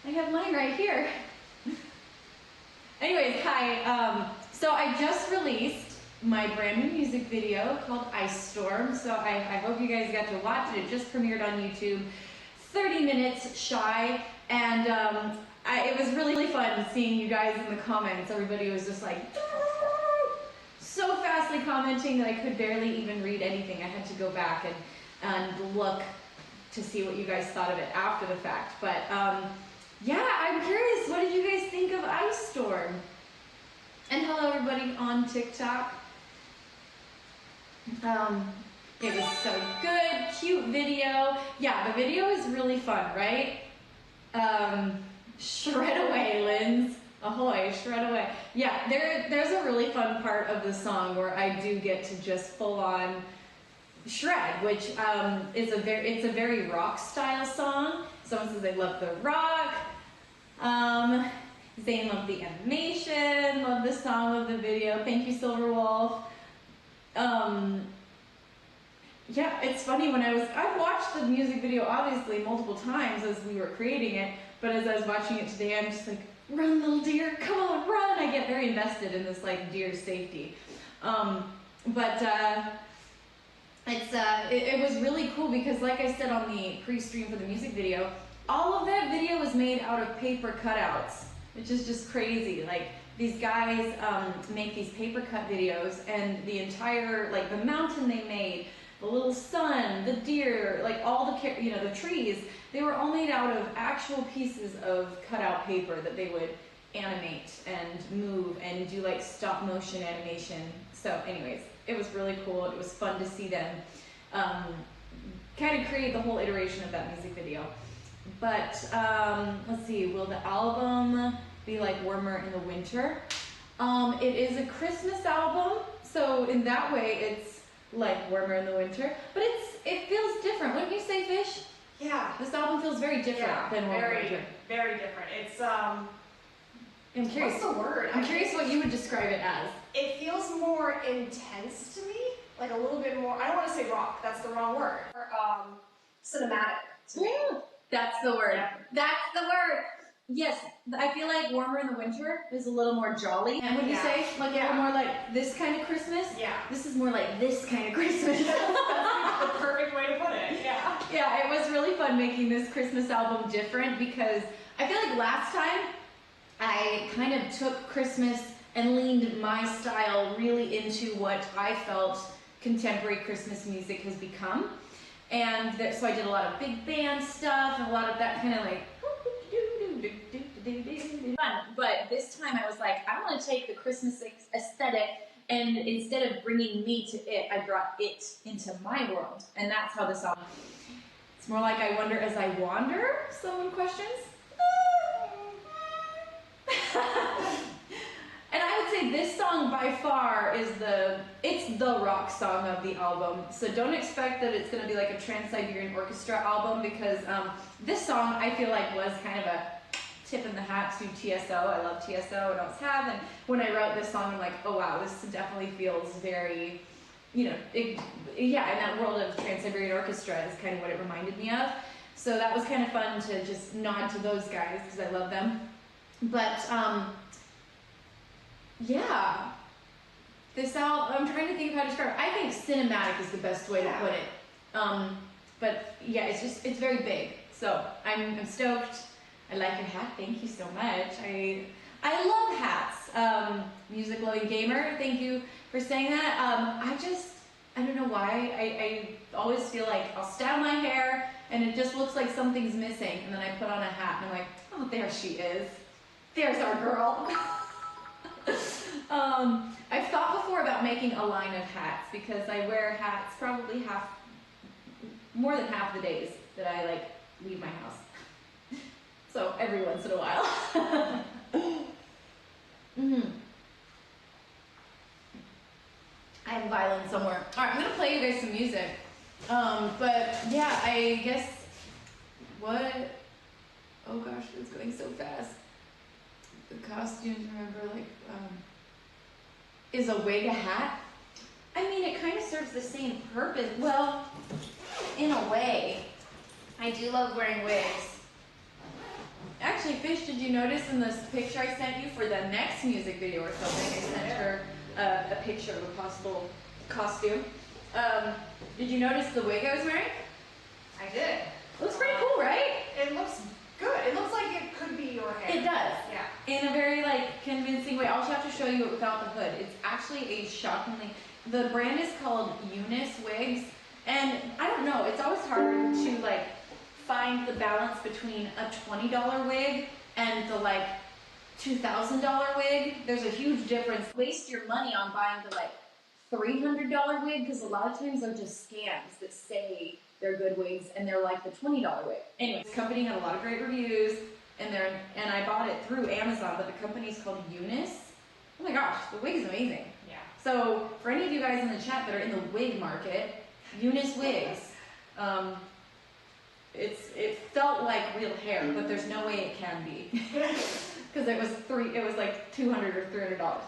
I have mine right here. Anyways, hi. So I just released my brand new music video called Ice Storm. So I hope you guys got to watch it. It just premiered on YouTube. 30 minutes shy, and it was really fun seeing you guys in the comments. Everybody was just like so fastly commenting that I could barely even read anything. I had to go back and look to see what you guys thought of it after the fact. But yeah, I'm curious, what did you guys think of Ice Storm? And hello everybody on TikTok. It was so good, cute video. Yeah, the video is really fun, right? Shred away, Linz. Ahoy, shred away. Yeah, there's a really fun part of the song where I do get to just full on shred, which is it's a very rock style song. Someone says they love the rock. Zane loved the animation, loved the song, loved the video. Thank you, Silver Wolf. Yeah, it's funny I've watched the music video obviously multiple times as we were creating it, but as I was watching it today, I'm just like, run little deer, come on, run! I get very invested in this like deer safety. It was really cool because like I said on the pre-stream for the music video, all of that video was made out of paper cutouts, which is just crazy. Like these guys make these paper cut videos, and the entire, like the mountain they made, the little sun, the deer, like all the, you know, the trees, they were all made out of actual pieces of cutout paper that they would animate and move and do like stop motion animation. So anyways, it was really cool. It was fun to see them kind of create the whole iteration of that music video. But let's see, will the album be like warmer in the winter? It is a Christmas album, so in that way it's like warmer in the winter, but it feels different, wouldn't you say, Fish? Yeah. This album feels very different than warmer winter. Very different. It's I'm curious. What's the word? I'm curious what you would describe it as. It feels more intense to me, like a little bit more. I don't want to say rock. That's the wrong word. Or cinematic to me. That's the word. Yeah. That's the word. Yes, I feel like warmer in the winter is a little more jolly. And would you say like a little more like this kind of Christmas? Yeah. This is more like this kind of Christmas. That's the perfect way to put it. Yeah. Yeah, it was really fun making this Christmas album different because I feel like last time I kind of took Christmas and leaned my style really into what I felt contemporary Christmas music has become. And so I did a lot of big band stuff and a lot of that kind of like fun. But this time I was like, I want to take the Christmas aesthetic, and instead of bringing me to it, I brought it into my world. And that's how this song, it's more like I wonder as I wander, someone questions. And I would say this song by far is it's the rock song of the album. So don't expect that it's going to be like a Trans-Siberian Orchestra album, because this song I feel like was kind of a tip in the hat to TSO. I love TSO and always have. And when I wrote this song, I'm like, oh wow, this definitely feels very, you know, yeah, in that world of Trans-Siberian Orchestra is kind of what it reminded me of. So that was kind of fun to just nod to those guys because I love them. But yeah, this album, I'm trying to think of how to describe it. I think cinematic is the best way to put it. But yeah, it's very big. So I'm stoked. I like your hat. Thank you so much. I love hats. Music loving gamer. Thank you for saying that. I don't know why. I always feel like I'll style my hair and it just looks like something's missing, and then I put on a hat and I'm like, oh, there she is. There's our girl. I've thought before about making a line of hats because I wear hats probably more than half the days that I like leave my house. So every once in a while. I have violin somewhere. All right, I'm gonna play you guys some music. But yeah, I guess what? Oh gosh, it's going so fast. The costumes, remember, like, is a wig a hat? I mean, it kind of serves the same purpose. Well, in a way. I do love wearing wigs. Actually, Fish, did you notice in this picture I sent you for the next music video or something, I sent her a picture of a possible costume. Did you notice the wig I was wearing? I did. Looks pretty cool, right? It looks good. It looks like it could be your hair. It does. Yeah. In a very like convincing way. I'll just have to show you it without the hood. It's actually a shockingly, the brand is called Eunice Wigs, and I don't know, it's always hard to like find the balance between a $20 wig and the like $2,000 wig. There's a huge difference. Waste your money on buying the like $300 wig, because a lot of times they're just scams that say they're good wigs and they're like the $20 wig. Anyway, this company had a lot of great reviews, and I bought it through Amazon, but the company's called Eunice. Oh my gosh, the wig is amazing. Yeah. So for any of you guys in the chat that are in the wig market, Eunice Wigs. It felt like real hair, but there's no way it can be, because it was like $200 or $300.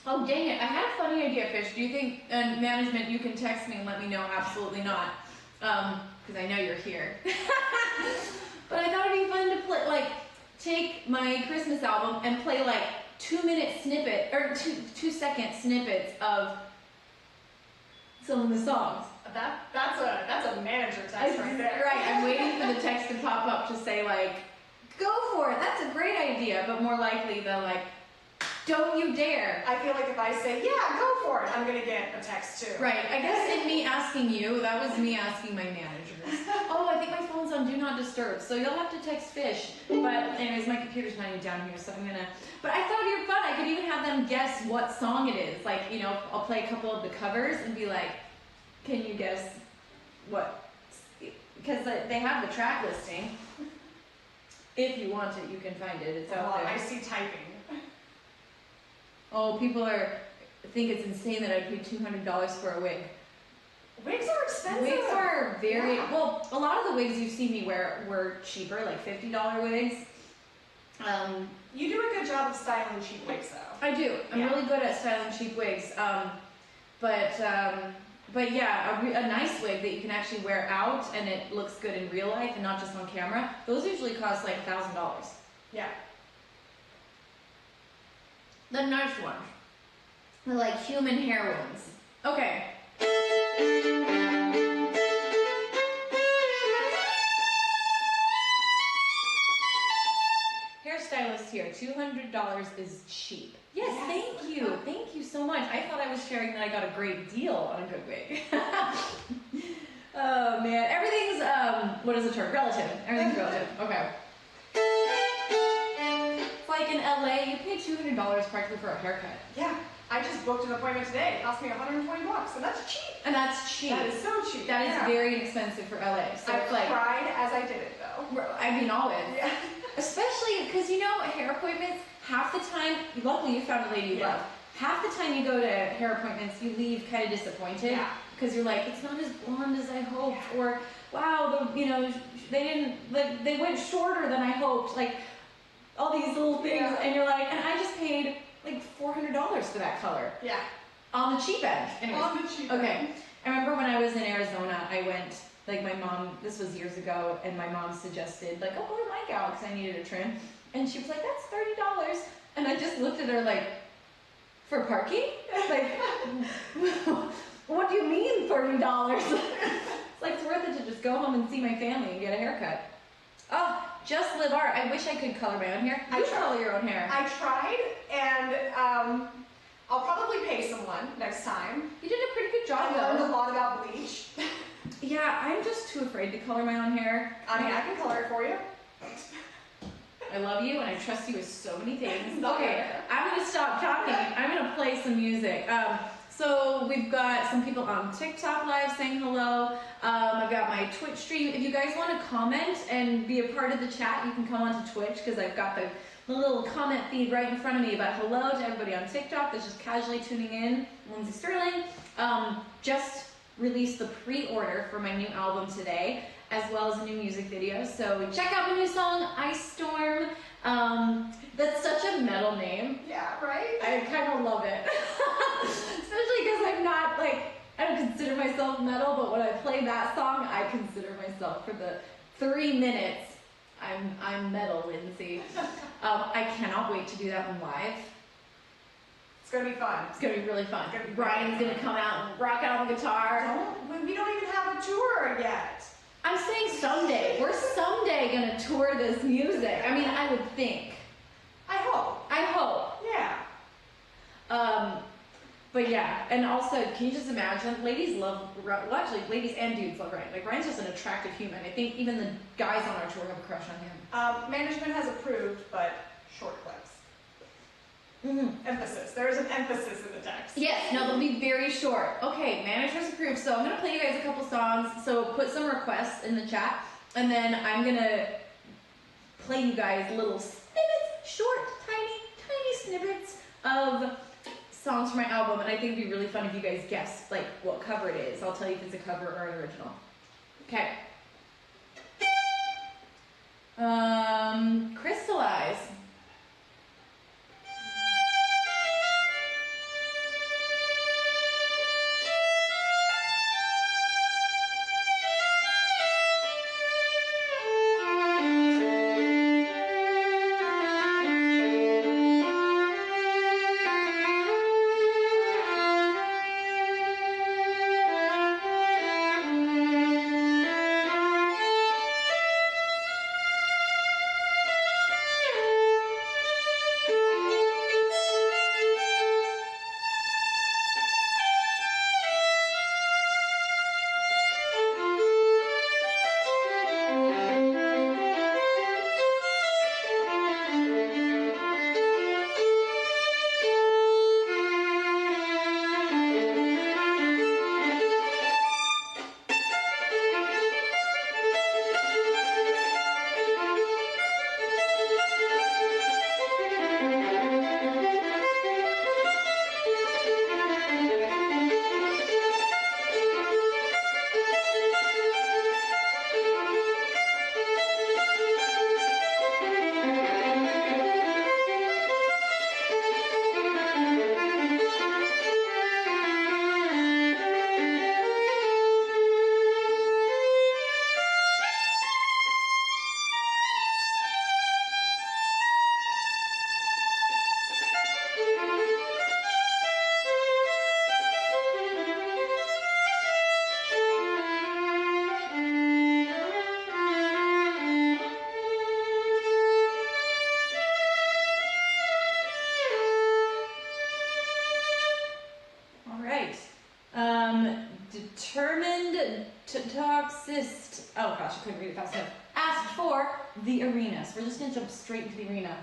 Oh dang it! I had a funny idea, Fish. Do you think, and management, you can text me and let me know? Absolutely not, because I know you're here. But I thought it'd be fun to play, like, take my Christmas album and play like 2-minute snippet or 2-second snippets of some of the songs. That's a manager text right there. Right, I'm waiting for the text to pop up to say like, go for it, that's a great idea, but more likely they'll like, don't you dare. I feel like if I say, yeah, go for it, I'm gonna get a text too. Right, I guess in me asking you, that was me asking my managers. Oh, I think my phone's on Do Not Disturb, so you'll have to text Fish. But anyways, my computer's not even down here, so I'm gonna, but I thought it'd be fun. I could even have them guess what song it is. Like, you know, I'll play a couple of the covers and be like, can you guess what? Because they have the track listing. If you want it, you can find it. It's out there. I see typing. Oh, people think it's insane that I paid $200 for a wig. Wigs are expensive. Wigs are very, well, a lot of the wigs you've seen me wear were cheaper, like $50 wigs. You do a good job of styling cheap wigs though. I do. I'm really good at styling cheap wigs. But yeah, a nice wig that you can actually wear out and it looks good in real life and not just on camera, those usually cost like $1,000. Yeah. The nice ones. The like human hair ones. Okay. Hairstylist here, $200 is cheap. Yes, thank you. Thank you so much. I thought I was sharing that I got a great deal on a good wig. Oh man, everything's, what is the term? Relative. Everything's relative. Okay. It's like in LA, you pay $200 practically for a haircut. Yeah. I just booked an appointment today. It cost me $120, and that's cheap. And that's cheap. That is so cheap. That is very inexpensive for LA. So I it's like, cried as I did it though. I mean, always. Yeah. Especially because, you know, hair appointments, half the time, luckily you found a lady you love. Half the time you go to hair appointments, you leave kind of disappointed. Yeah. Because you're like, it's not as blonde as I hoped. Or, wow, you know, they didn't, like, they went shorter than I hoped. Like, all these little things. Yeah. And you're like, and I just paid like $400 for that color. Yeah. On the cheap end. Anyways. On the cheap end. Okay. I remember when I was in Arizona, I went, like my mom, this was years ago, and my mom suggested, like, oh, go to my gal, because I needed a trim. And she was like, that's $30. And I just looked at her like, for parking? Like, what do you mean $30? It's like, it's worth it to just go home and see my family and get a haircut. Oh, Just Live Art. I wish I could color my own hair. You color your own hair. I tried, and I'll probably pay someone next time. You did a pretty good job, though. I learned a lot about bleach. Yeah, I'm just too afraid to color my own hair. I mean, I can color it for you. I love you and I trust you with so many things. Okay, I'm gonna stop talking. I'm gonna play some music. So we've got some people on TikTok live saying hello. I've got my Twitch stream. If you guys want to comment and be a part of the chat, you can come onto Twitch because I've got the little comment feed right in front of me. But hello to everybody on TikTok that's just casually tuning in. Lindsey Stirling. Just released the pre-order for my new album today, as well as a new music video. So check out my new song, Ice Storm. That's such a metal name. Yeah, right? I kind of love it. Especially because I'm not like, I don't consider myself metal, but when I play that song, I consider myself. For the 3 minutes, I'm metal, Lindsay. I cannot wait to do that one live. It's gonna be fun. It's gonna be really fun. Brian's gonna come out and rock out on guitar. We don't even have a tour yet. I'm saying someday. We're someday gonna tour this music. I mean, I would think. I hope. I hope. Yeah. But yeah, and also, can you just imagine? Ladies love, well, actually, ladies and dudes love Ryan. Like, Ryan's just an attractive human. I think even the guys on our tour have a crush on him. Management has approved, but short clips. Mm-hmm. Emphasis. There is an emphasis in the text. Yes, no, they'll be very short. Okay, manager's approved. So I'm gonna play you guys a couple songs. So put some requests in the chat, and then I'm gonna play you guys little snippets, short, tiny snippets of songs from my album. And I think it'd be really fun if you guys guess like what cover it is. I'll tell you if it's a cover or an original. Okay. Crystallize. Determined to toxist. Oh gosh, I couldn't read it fast enough. Asked for the arena. So we're just gonna jump straight into the arena.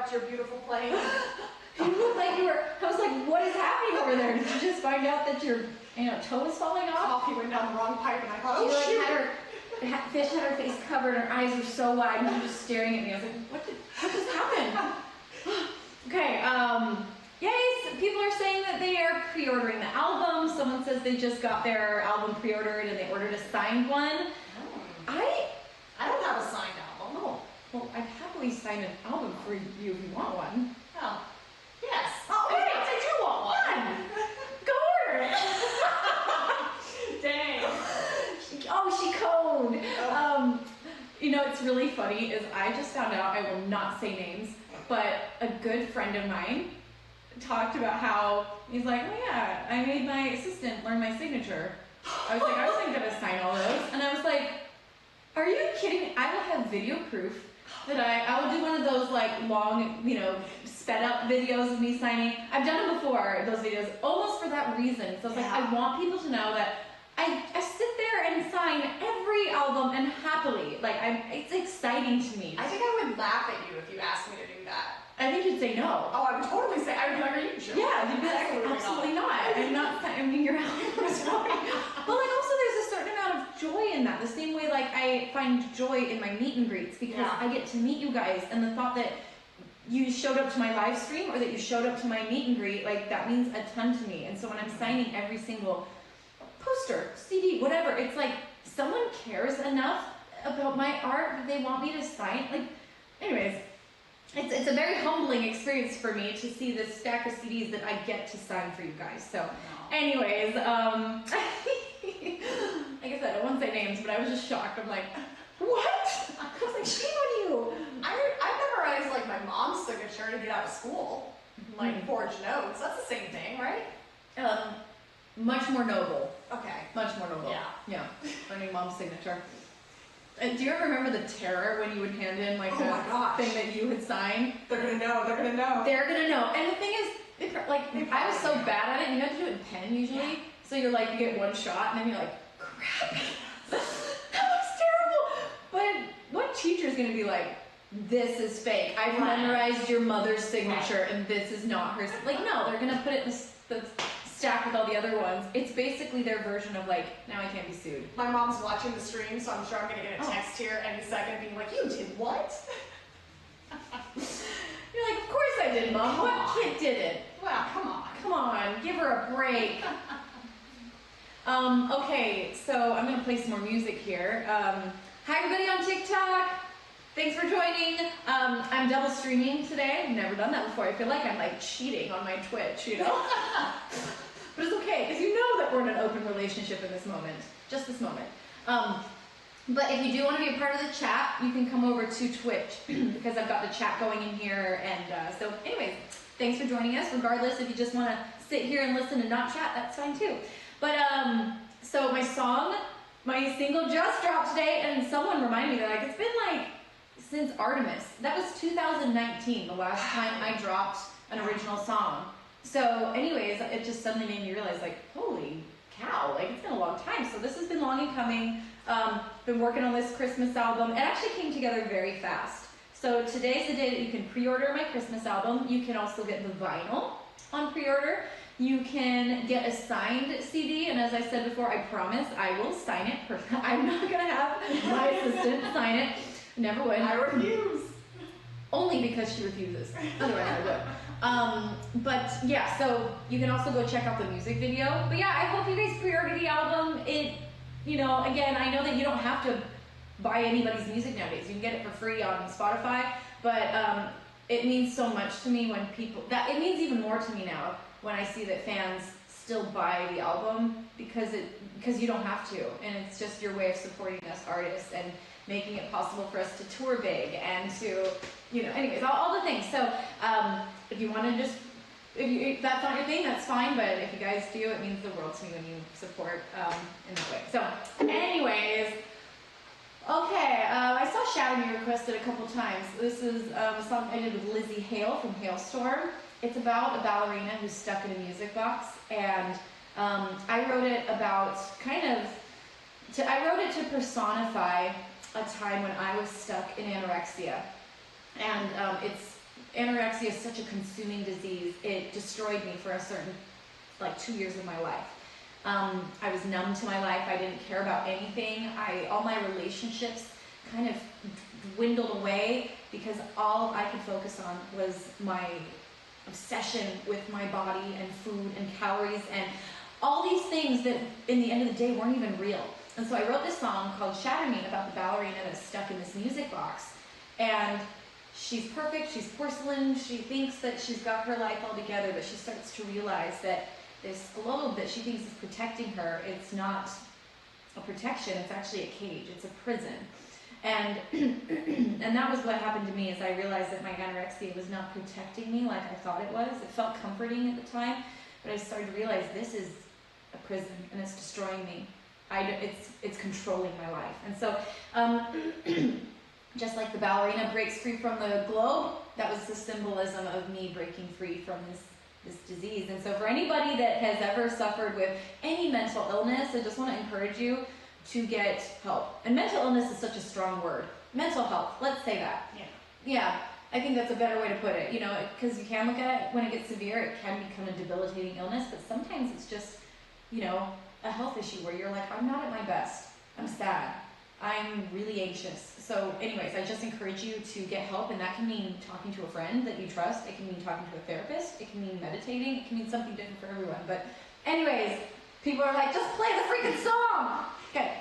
kept your beautiful plane. You looked like you were, I was like, what is happening over there? Did you just find out that your toe was falling off? Coffee went down the wrong pipe and I thought, She oh shoot. Fish had her face covered, her eyes were so wide, and she was just staring at me. I was like, what just happened? Okay, yes, people are saying that they are pre-ordering the album. Someone says they just got their album pre-ordered and they ordered a signed one. I don't have a signed album. Oh, well, I'd happily sign an album for you if you want one. Oh, yes. Oh, Okay, okay. I do want one. Go order it. Dang. She coded. You know, it's really funny is I just found out, I will not say names, but a good friend of mine talked about how he's like, oh yeah, I made my assistant learn my signature. I wasn't gonna sign all those. And I was like, are you kidding me? I will have video proof that I will do one of those like long, sped up videos of me signing. I've done them before, those videos, almost for that reason. So I was like, I want people to know that I sit there and sign every album and happily. Like, it's exciting to me. I think I would laugh at you if you asked me to do that. I think you'd say no. Oh, I would totally say, I would be like, are you joking? Yeah, you'd be like, absolutely not. I'm not signing your album. But like also there's a certain amount of joy in that. The same way like I find joy in my meet and greets because I get to meet you guys, and the thought that you showed up to my live stream or that you showed up to my meet and greet, like that means a ton to me. And so when I'm signing every single poster, CD, whatever, it's like someone cares enough about my art that they want me to sign. Like, anyways, it's a very humbling experience for me to see this stack of CDs that I get to sign for you guys. So, anyways, like I said, I won't say names, but I was just shocked. I'm like, what? I was like, shame on you. I memorized like my mom's signature to get out of school, like forged notes. That's the same thing, right? Much more noble. Okay. Much more noble. Yeah. Learning mom's signature. Do you ever remember the terror when you would hand in like thing that you had signed? They're gonna know. They're gonna know. They're gonna know. And the thing is, like I was so bad at it. You have to do it in pen usually. Yeah. So you're like, you get one shot, and then you're like, crap, that looks terrible. But what teacher's gonna be like, this is fake? I've memorized your mother's signature, and this is not hers. Like, no, they're gonna put it in the stack with all the other ones. It's basically their version of like, now I can't be sued. My mom's watching the stream, so I'm sure I'm gonna get a text here any second being like, you did what? You're like, of course I did, Mom. What kid did it? Well, come on. Come on, give her a break. Okay, so I'm gonna play some more music here. Hi everybody on TikTok. Thanks for joining. I'm double streaming today. I've never done that before. I feel like I'm like cheating on my Twitch, But it's okay, because you know that we're in an open relationship in this moment. Just this moment. But if you do want to be a part of the chat, you can come over to Twitch, because I've got the chat going in here. And so anyways, thanks for joining us. Regardless, if you just want to sit here and listen and not chat, that's fine too. But so my single just dropped today, and someone reminded me that like it's been like since Artemis. That was 2019, the last time I dropped an original song. So anyways, it just suddenly made me realize like, holy cow, like it's been a long time. So this has been long in coming. Been working on this Christmas album. It actually came together very fast. So today's the day that you can pre-order my Christmas album. You can also get the vinyl on pre-order. You can get a signed CD, and as I said before, I promise I will sign it. I'm not gonna have my assistant sign it. Never would. I refuse. Only because she refuses. Otherwise I would. But yeah, so you can also go check out the music video. But yeah, I hope you guys pre-order the album. Again, I know that you don't have to buy anybody's music nowadays. You can get it for free on Spotify. But it means so much to me when it means even more to me now when I see that fans still buy the album because you don't have to. And it's just your way of supporting us artists and making it possible for us to tour big and to, anyways, all the things. So if you want to if that's not your thing, that's fine, but if you guys do, it means the world to me when you support in that way. So anyways, okay, I saw Shadow Me requested a couple times. This is a song I did with Lizzie Hale from Hailstorm. It's about a ballerina who's stuck in a music box, and I wrote it to personify a time when I was stuck in anorexia. And anorexia is such a consuming disease. It destroyed me for a certain, like 2 years of my life. I was numb to my life. I didn't care about anything. All my relationships kind of dwindled away because all I could focus on was my obsession with my body and food and calories and all these things that in the end of the day weren't even real. And so I wrote this song called Shatter Me about the ballerina that's stuck in this music box. And she's perfect, she's porcelain, she thinks that she's got her life all together, but she starts to realize that this globe that she thinks is protecting her, it's not a protection, it's actually a cage, it's a prison. And and that was what happened to me, is I realized that my anorexia was not protecting me like I thought it was. It felt comforting at the time, but I started to realize this is a prison and it's destroying me. It's controlling my life. And so just like the ballerina breaks free from the globe, that was the symbolism of me breaking free from this disease. And so for anybody that has ever suffered with any mental illness, I just want to encourage you to get help. And mental illness is such a strong word. Mental health, let's say that. Yeah, I think that's a better way to put it, you know, because you can look at it, when it gets severe, it can become a debilitating illness, but sometimes it's just, you know, a health issue where you're like, I'm not at my best, I'm sad, I'm really anxious. So anyways, I just encourage you to get help, and that can mean talking to a friend that you trust, it can mean talking to a therapist, it can mean meditating, it can mean something different for everyone. But anyways, people are like, just play the freaking song! Okay.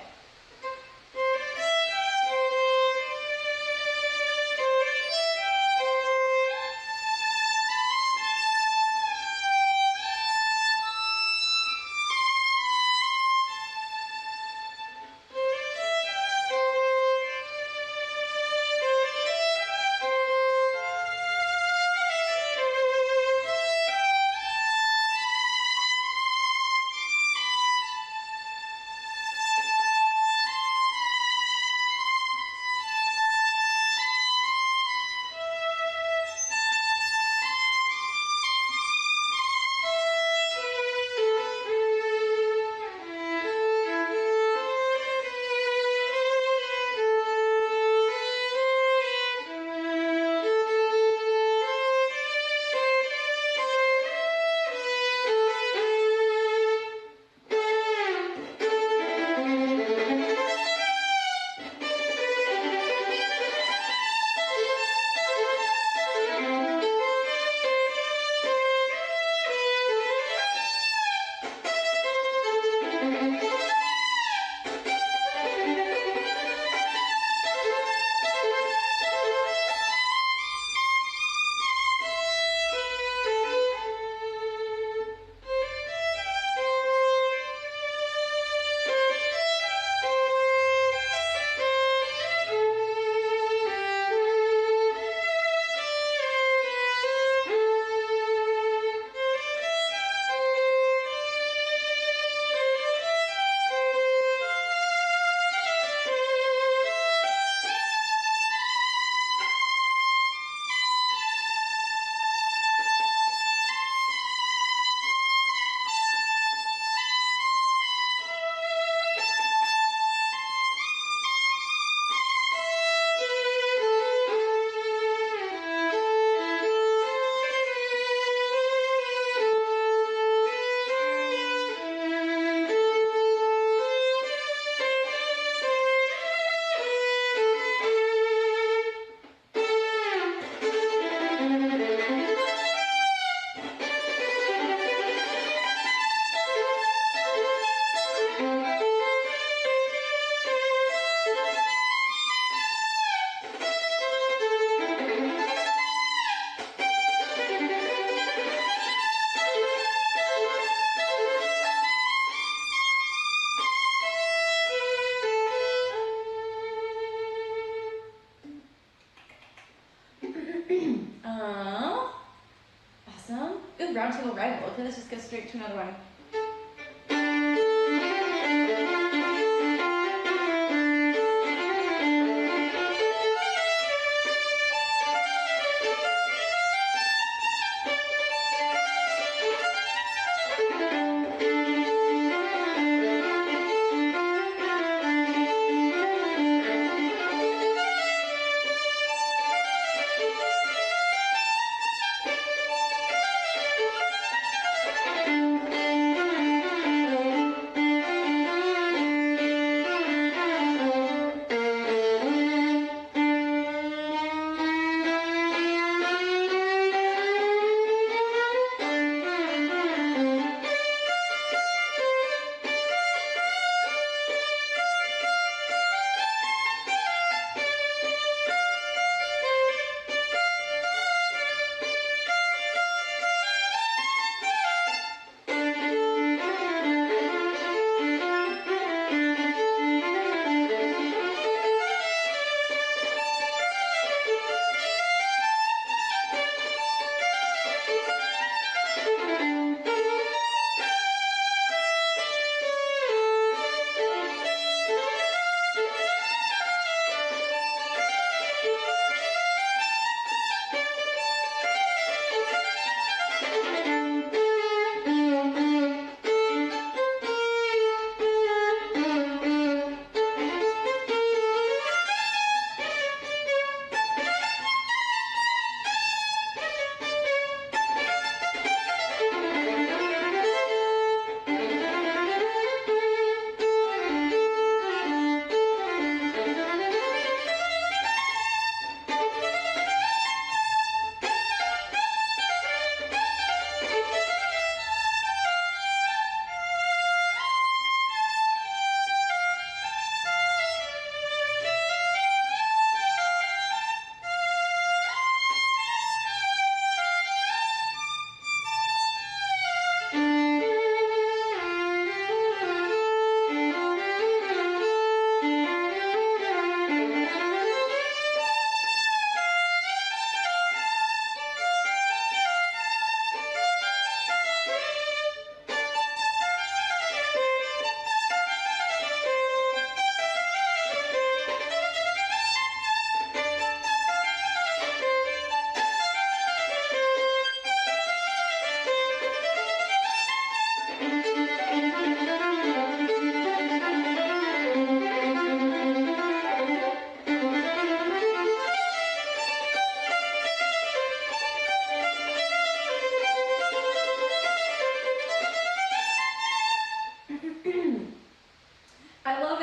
Awesome. Ooh, round table rival. Okay, let's just go straight to another one.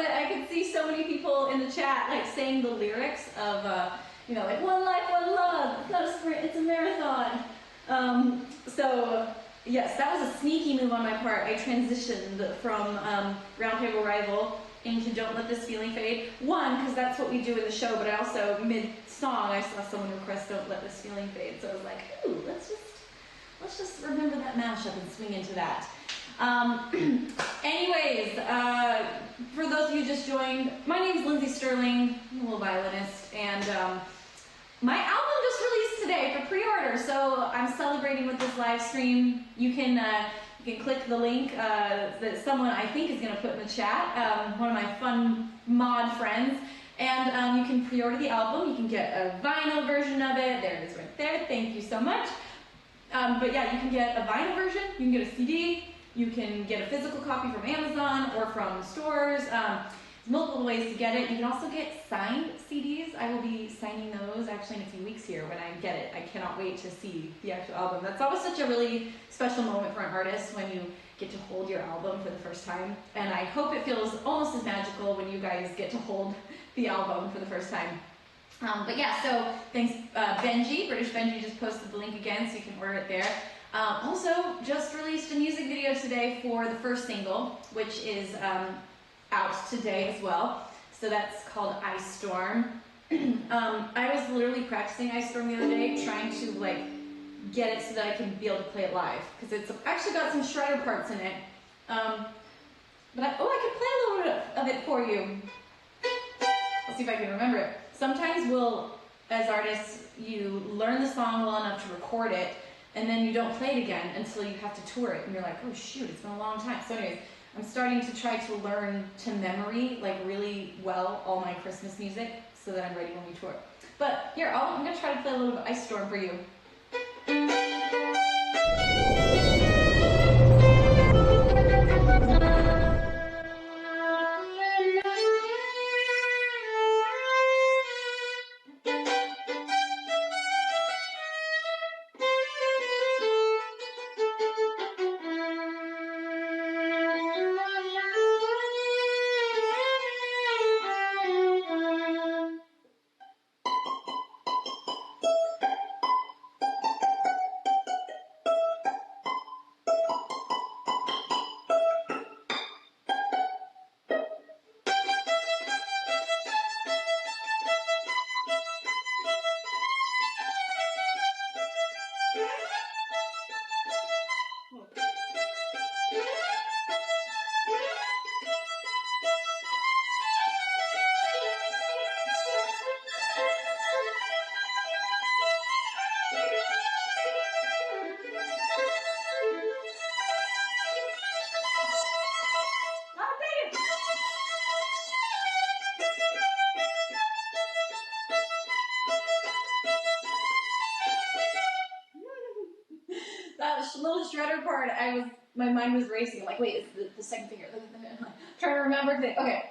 but I could see so many people in the chat like saying the lyrics of, you know, like one life, one love. It's not a sprint, it's a marathon. So yes, that was a sneaky move on my part. I transitioned from Roundtable Rival into Don't Let This Feeling Fade. One, because that's what we do in the show, but I also, mid-song, I saw someone request Don't Let This Feeling Fade. So I was like, ooh, let's just remember that mashup and swing into that. Anyways, for those of you who just joined, my name is Lindsey Stirling, I'm a little violinist, and my album just released today for pre-order, so I'm celebrating with this live stream. You can click the link that someone I think is going to put in the chat, one of my fun mod friends, and you can pre-order the album. You can get a vinyl version of it. There it is right there. Thank you so much. But yeah, you can get a vinyl version, you can get a CD, you can get a physical copy from Amazon or from stores. There's multiple ways to get it. You can also get signed CDs. I will be signing those actually in a few weeks here when I get it. I cannot wait to see the actual album. That's always such a really special moment for an artist when you get to hold your album for the first time. And I hope it feels almost as magical when you guys get to hold the album for the first time. But yeah, so thanks Benji, British Benji just posted the link again so you can order it there. Also, just released a music video today for the first single, which is out today as well. So that's called Ice Storm. I was literally practicing Ice Storm the other day, trying to like get it so that I can be able to play it live, because it's actually got some shredder parts in it. But I could play a little bit of it for you. Let's see if I can remember it. Sometimes as artists, you learn the song well enough to record it, and then you don't play it again until you have to tour it, and you're like, oh shoot, it's been a long time. So anyways, I'm starting to try to learn to memory, like really well, all my Christmas music, so that I'm ready when we tour. But here, I'm gonna try to play a little bit of Ice Storm for you. That little shredder part, my mind was racing. I'm like, wait, it's the second finger. I'm trying to remember things. Okay.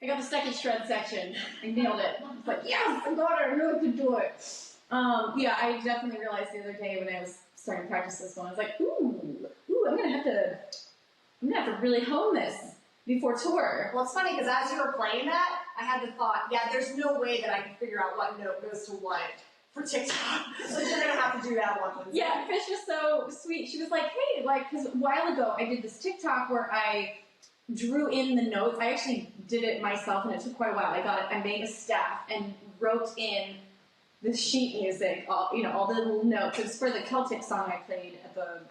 I got the second shred section. I nailed it. I was like, yes, I got it. I really could do it. Yeah, I definitely realized the other day when I was starting to practice this one, I was like, ooh, I'm gonna have to really hone this before tour. Well, it's funny because as you were playing that, I had the thought, yeah, there's no way that I can figure out what note goes to what for TikTok. So you're gonna have to do that one. Yeah, Fish was so sweet. She was like, hey, like, because a while ago I did this TikTok where I drew in the notes. I actually did it myself and it took quite a while. I made a staff and wrote in the sheet music, all the little notes. It was for the Celtic song I played at the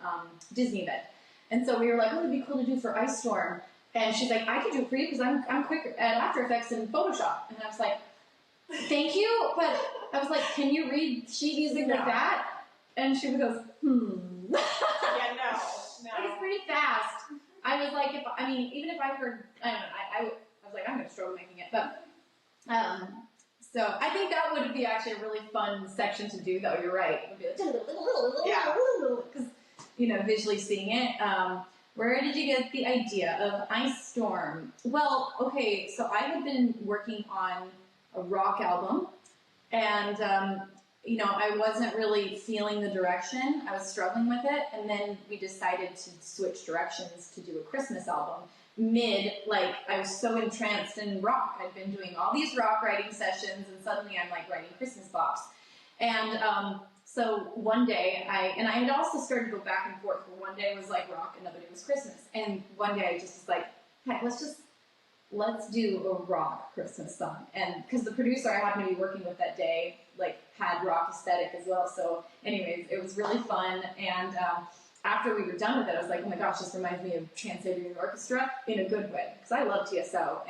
Disney event. And so we were like, oh, it'd be cool to do for Ice Storm. And she's like, I can do it for you because I'm quick at After Effects and Photoshop. And I was like, thank you, but I was like, can you read sheet music like that? And she goes, Yeah, no. It's pretty fast. I was like, even if I heard, I don't know, I was like, I'm going to struggle making it. But, so I think that would be actually a really fun section to do, though. You're right. It would be like, Yeah. Because, visually seeing it. Where did you get the idea of Ice Storm? Well, okay, so I had been working on a rock album, and, I wasn't really feeling the direction. I was struggling with it, and then we decided to switch directions to do a Christmas album. I was so entranced in rock. I'd been doing all these rock writing sessions, and suddenly I'm like writing Christmas bops. And so one day, I had also started to go back and forth. One day was like rock, another day was Christmas. And one day I just was like, heck, let's do a rock Christmas song. And because the producer I happened to be working with that day, had rock aesthetic as well. So anyways, it was really fun. And after we were done with it, I was like, oh my gosh, this reminds me of Trans-Siberian Orchestra in a good way. Because I love TSO.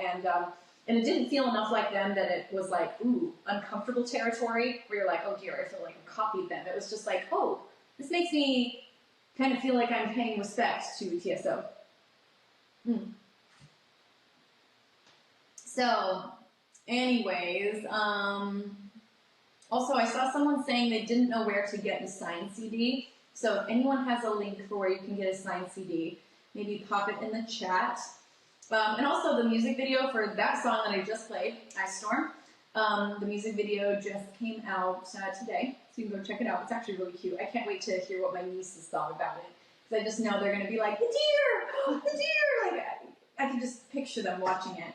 And it didn't feel enough like them that it was like, ooh, uncomfortable territory where you're like, oh dear, I feel like I copied them. It was just like, oh, this makes me kind of feel like I'm paying respect to TSO. So, anyways, also I saw someone saying they didn't know where to get the signed CD. So if anyone has a link for where you can get a signed CD, maybe pop it in the chat. And also the music video for that song that I just played, Ice Storm, the music video just came out today, so you can go check it out. It's actually really cute. I can't wait to hear what my nieces thought about it, because I just know they're going to be like, the deer! The deer! Like, I can just picture them watching it.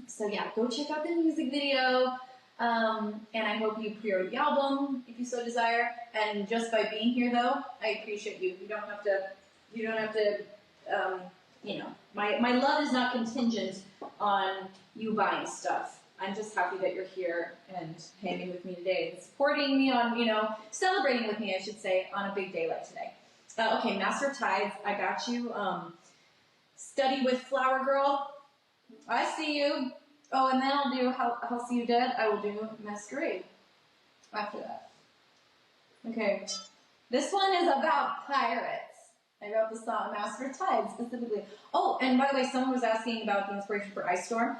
So yeah, go check out the music video, and I hope you pre-order the album if you so desire. And just by being here, though, I appreciate you. You don't have to, my love is not contingent on you buying stuff. I'm just happy that you're here and hanging with me today and supporting me on, celebrating with me, I should say, on a big day like today. Okay, Master of Tides, I got you. Study with Flower Girl. I see you. Oh, and then I'll do I'll See You Dead. I will do Masquerade after that. Okay. This one is about pirates. I wrote the song Master of Tides specifically. Oh, and by the way, someone was asking about the inspiration for Ice Storm.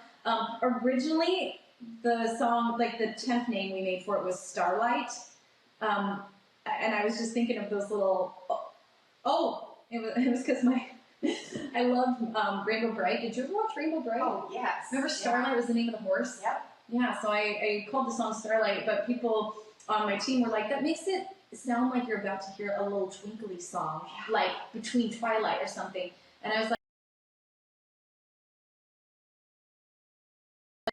Originally, the song, the 10th name we made for it was Starlight. And I was just thinking of those little... It was because I love Rainbow Bright. Did you ever watch Rainbow Bright? Oh, yes. Remember Starlight was the name of the horse? Yep. Yeah, so I called the song Starlight, but people on my team were like, that makes it sound like you're about to hear a little twinkly song, like between Twilight or something. And I was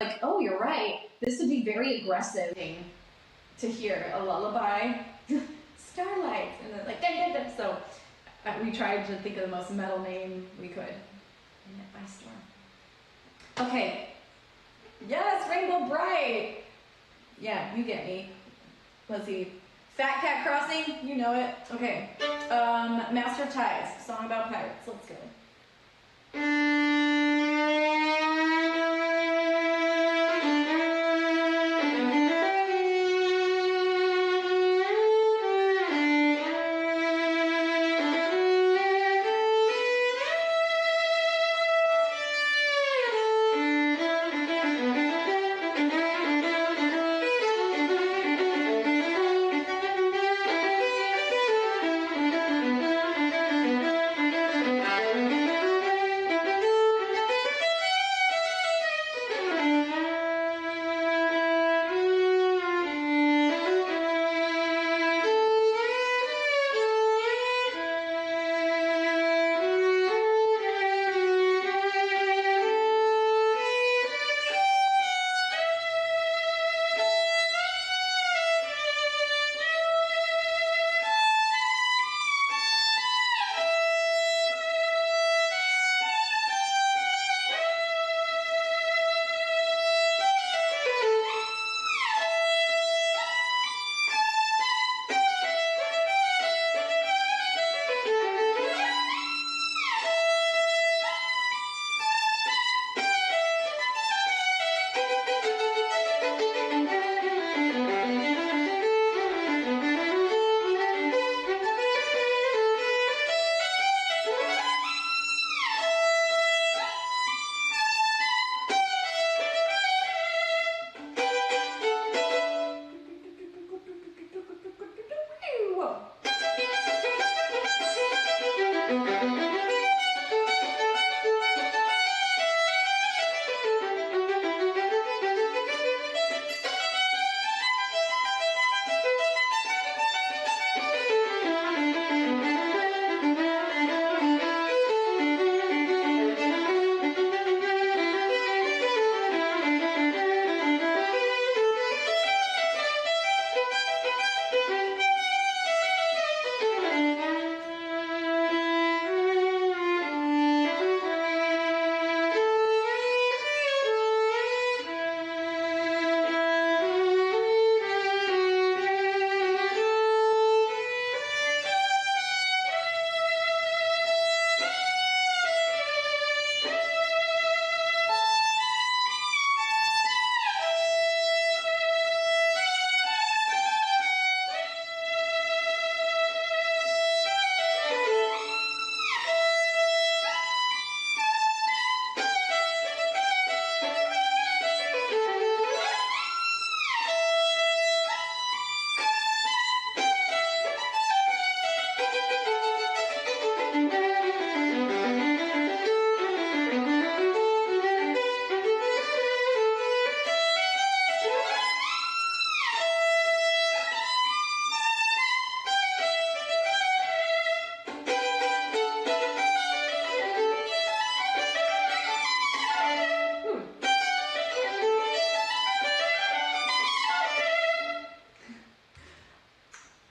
like, oh, you're right. This would be very aggressive to hear a lullaby, Starlight, and then dun, dun, dun. So we tried to think of the most metal name we could. And Ice Storm. Okay. Yes, Rainbow Bright. Yeah, you get me. Let's see. Fat Cat Crossing, you know it. Okay. Master of Tides, song about pirates. Let's go.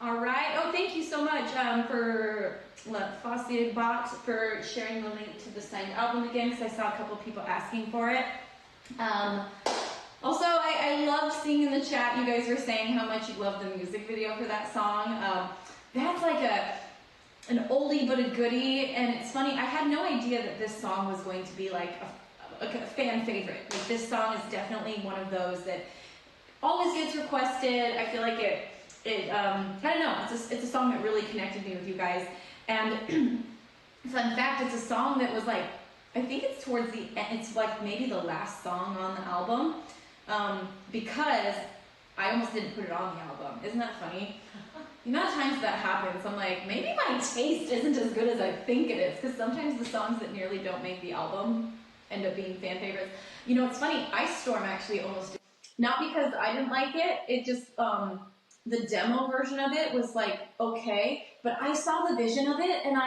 All right. Oh, thank you so much for Fossy Box for sharing the link to the signed album again, because I saw a couple of people asking for it. Also, I love seeing in the chat you guys were saying how much you love the music video for that song. That's like an oldie but a goodie, and it's funny, I had no idea that this song was going to be like a fan favorite. Like, this song is definitely one of those that always gets requested. I feel like I don't know, it's a song that really connected me with you guys. And fun fact, it's a song that was like, I think it's towards the end, it's like maybe the last song on the album, because I almost didn't put it on the album. Isn't that funny? The amount of times that happens, I'm like, maybe my taste isn't as good as I think it is, because sometimes the songs that nearly don't make the album end up being fan favorites. You know, it's funny, Ice Storm actually almost did. Not because I didn't like it, it just, the demo version of it was like, okay, but I saw the vision of it, and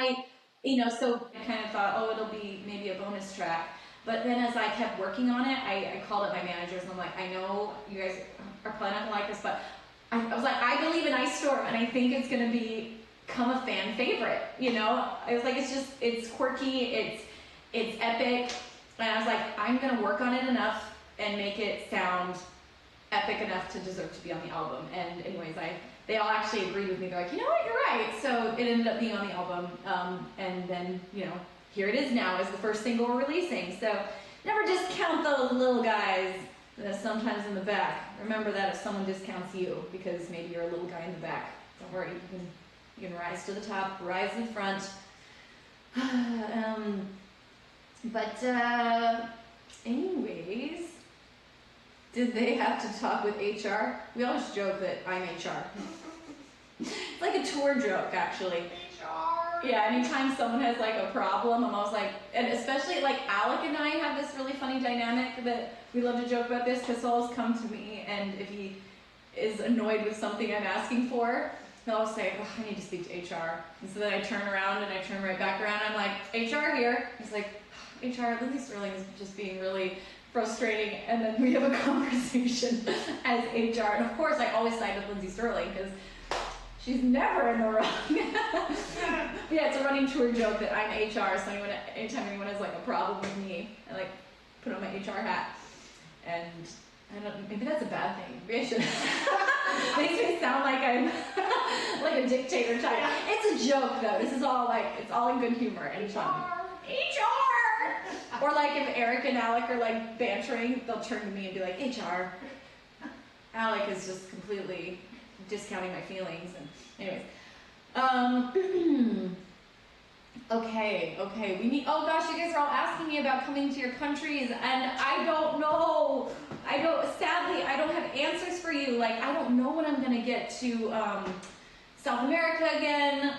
so I kind of thought, oh, it'll be maybe a bonus track. But then as I kept working on it, I called up my managers and I'm like, I know you guys are probably not gonna like this, but I was like, I believe in Ice Storm, and I think it's gonna become a fan favorite. You know, I was like, it's quirky, it's epic, and I was like, I'm gonna work on it enough and make it sound epic enough to deserve to be on the album. And anyways, they all actually agreed with me. They're like, you know what, you're right. So it ended up being on the album, and then here it is now as the first single we're releasing. So never discount those little guys sometimes in the back. Remember that if someone discounts you because maybe you're a little guy in the back, don't worry, you can rise to the top, rise in front. Anyways, did they have to talk with HR? We always joke that I'm HR. It's like a tour joke, actually. HR. Yeah, anytime someone has like a problem, I'm always like, and especially like Alec and I have this really funny dynamic that we love to joke about this, because he'll always come to me, and if he is annoyed with something I'm asking for, he'll always say, oh, I need to speak to HR. And so then I turn around and I turn right back around, and I'm like, HR here. He's like, HR, Lindsey Stirling is just being really frustrating, and then we have a conversation as HR. And of course, I always side with Lindsey Stirling because she's never in the wrong. But yeah, it's a running tour joke that I'm HR, so anytime anyone has like a problem with me, I like put on my HR hat. And I don't, maybe that's a bad thing. Maybe I should. Makes me sound like I'm like a dictator type. It's a joke though. This is all like, it's all in good humor and fun. HR! Or like if Eric and Alec are like bantering, they'll turn to me and be like, HR. Alec is just completely discounting my feelings. And anyways. Okay. We need, oh gosh, you guys are all asking me about coming to your countries, and I don't know. Sadly, I don't have answers for you. Like, I don't know when I'm gonna get to South America again.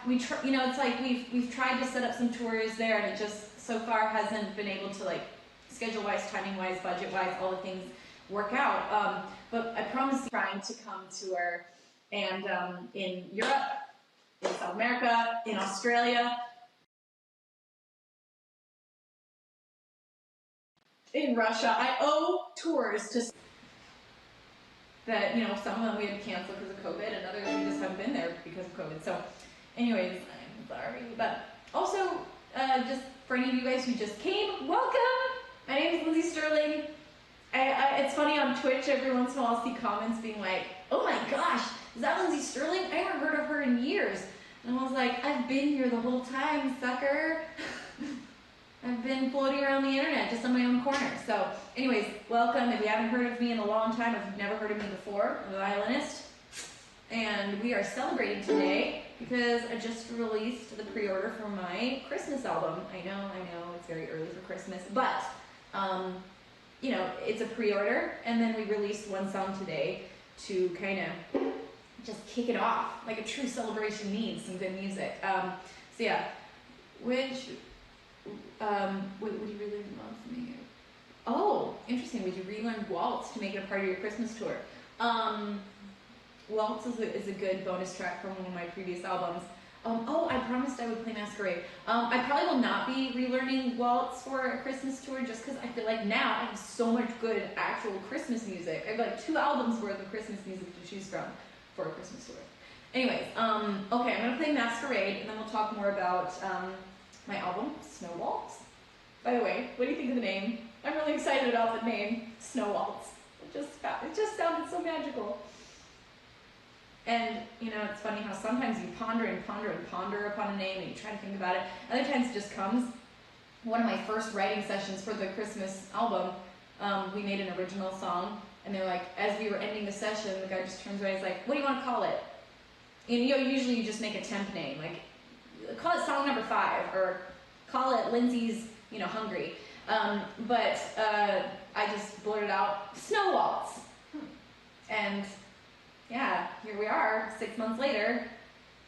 It's like we've tried to set up some tours there, and it just so far hasn't been able to, like, schedule-wise, timing-wise, budget-wise, all the things work out. But I promise trying to come tour, and in Europe, in South America, in Australia, in Russia. I owe tours to that, some of them we had to cancel because of COVID, and others we just haven't been there because of COVID. So anyways, I'm sorry. But also, just for any of you guys who just came, welcome! My name is Lindsey Stirling. It's funny, on Twitch every once in a while I'll see comments being like, oh my gosh, is that Lindsey Stirling? I haven't heard of her in years. And I was like, I've been here the whole time, sucker. I've been floating around the internet just on my own corner. So anyways, welcome. If you haven't heard of me in a long time, if you've never heard of me before, I'm a violinist. And we are celebrating today because I just released the pre-order for my Christmas album. I know, it's very early for Christmas, but it's a pre-order, and then we released one song today to kind of just kick it off, like a true celebration needs some good music. So yeah, which would you really love from me? Oh, interesting. Would you relearn waltz to make it a part of your Christmas tour? Waltz is a good bonus track from one of my previous albums. I promised I would play Masquerade. I probably will not be relearning waltz for a Christmas tour, just because I feel like now I have so much good actual Christmas music. I have like 2 albums worth of Christmas music to choose from for a Christmas tour. Anyways, okay, I'm gonna play Masquerade, and then we'll talk more about my album, Snow Waltz. By the way, what do you think of the name? I'm really excited about the name, Snow Waltz. It just sounded so magical. And, you know, it's funny how sometimes you ponder and ponder and ponder upon a name and you try to think about it. Other times it just comes. One of my first writing sessions for the Christmas album, we made an original song, and they're like, as we were ending the session, the guy just turns away, he's like, what do you want to call it? And, you know, usually you just make a temp name, like, call it song number 5, or call it Lindsey's, you know, Hungry. But I just blurted out, Snow Waltz. And yeah, here we are, 6 months later.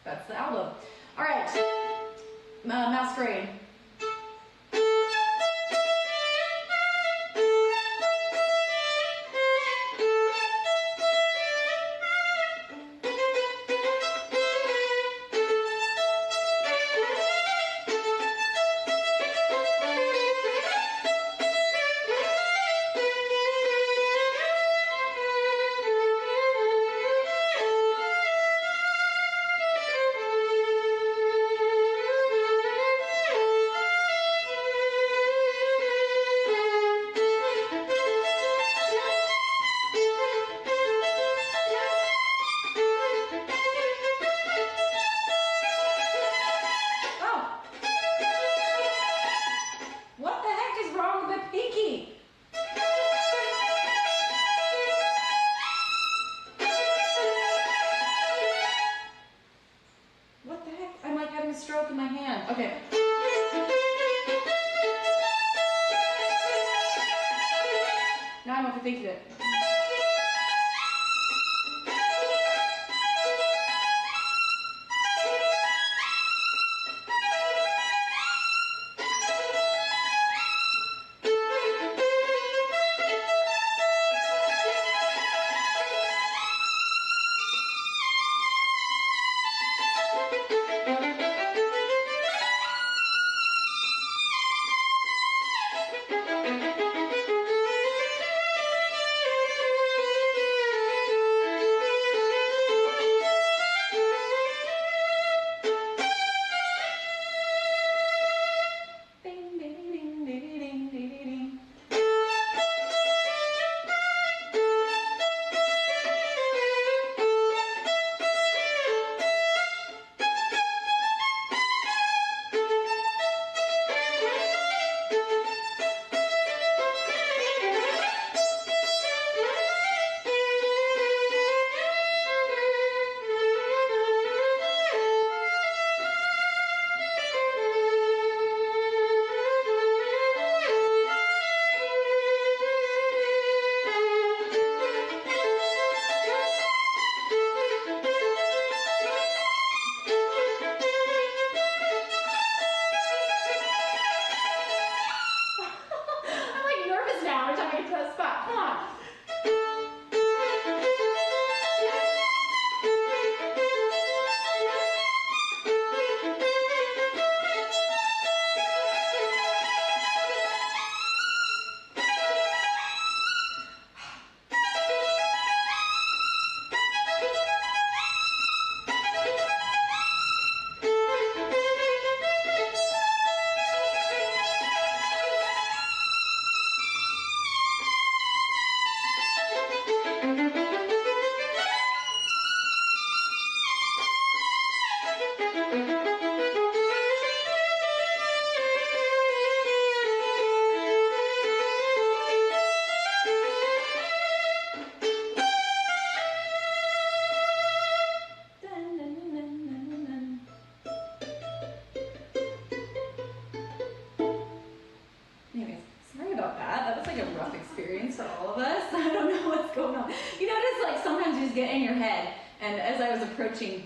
That's the album. All right, Masquerade. Stroke in my hand. Okay. Now I have to think of it.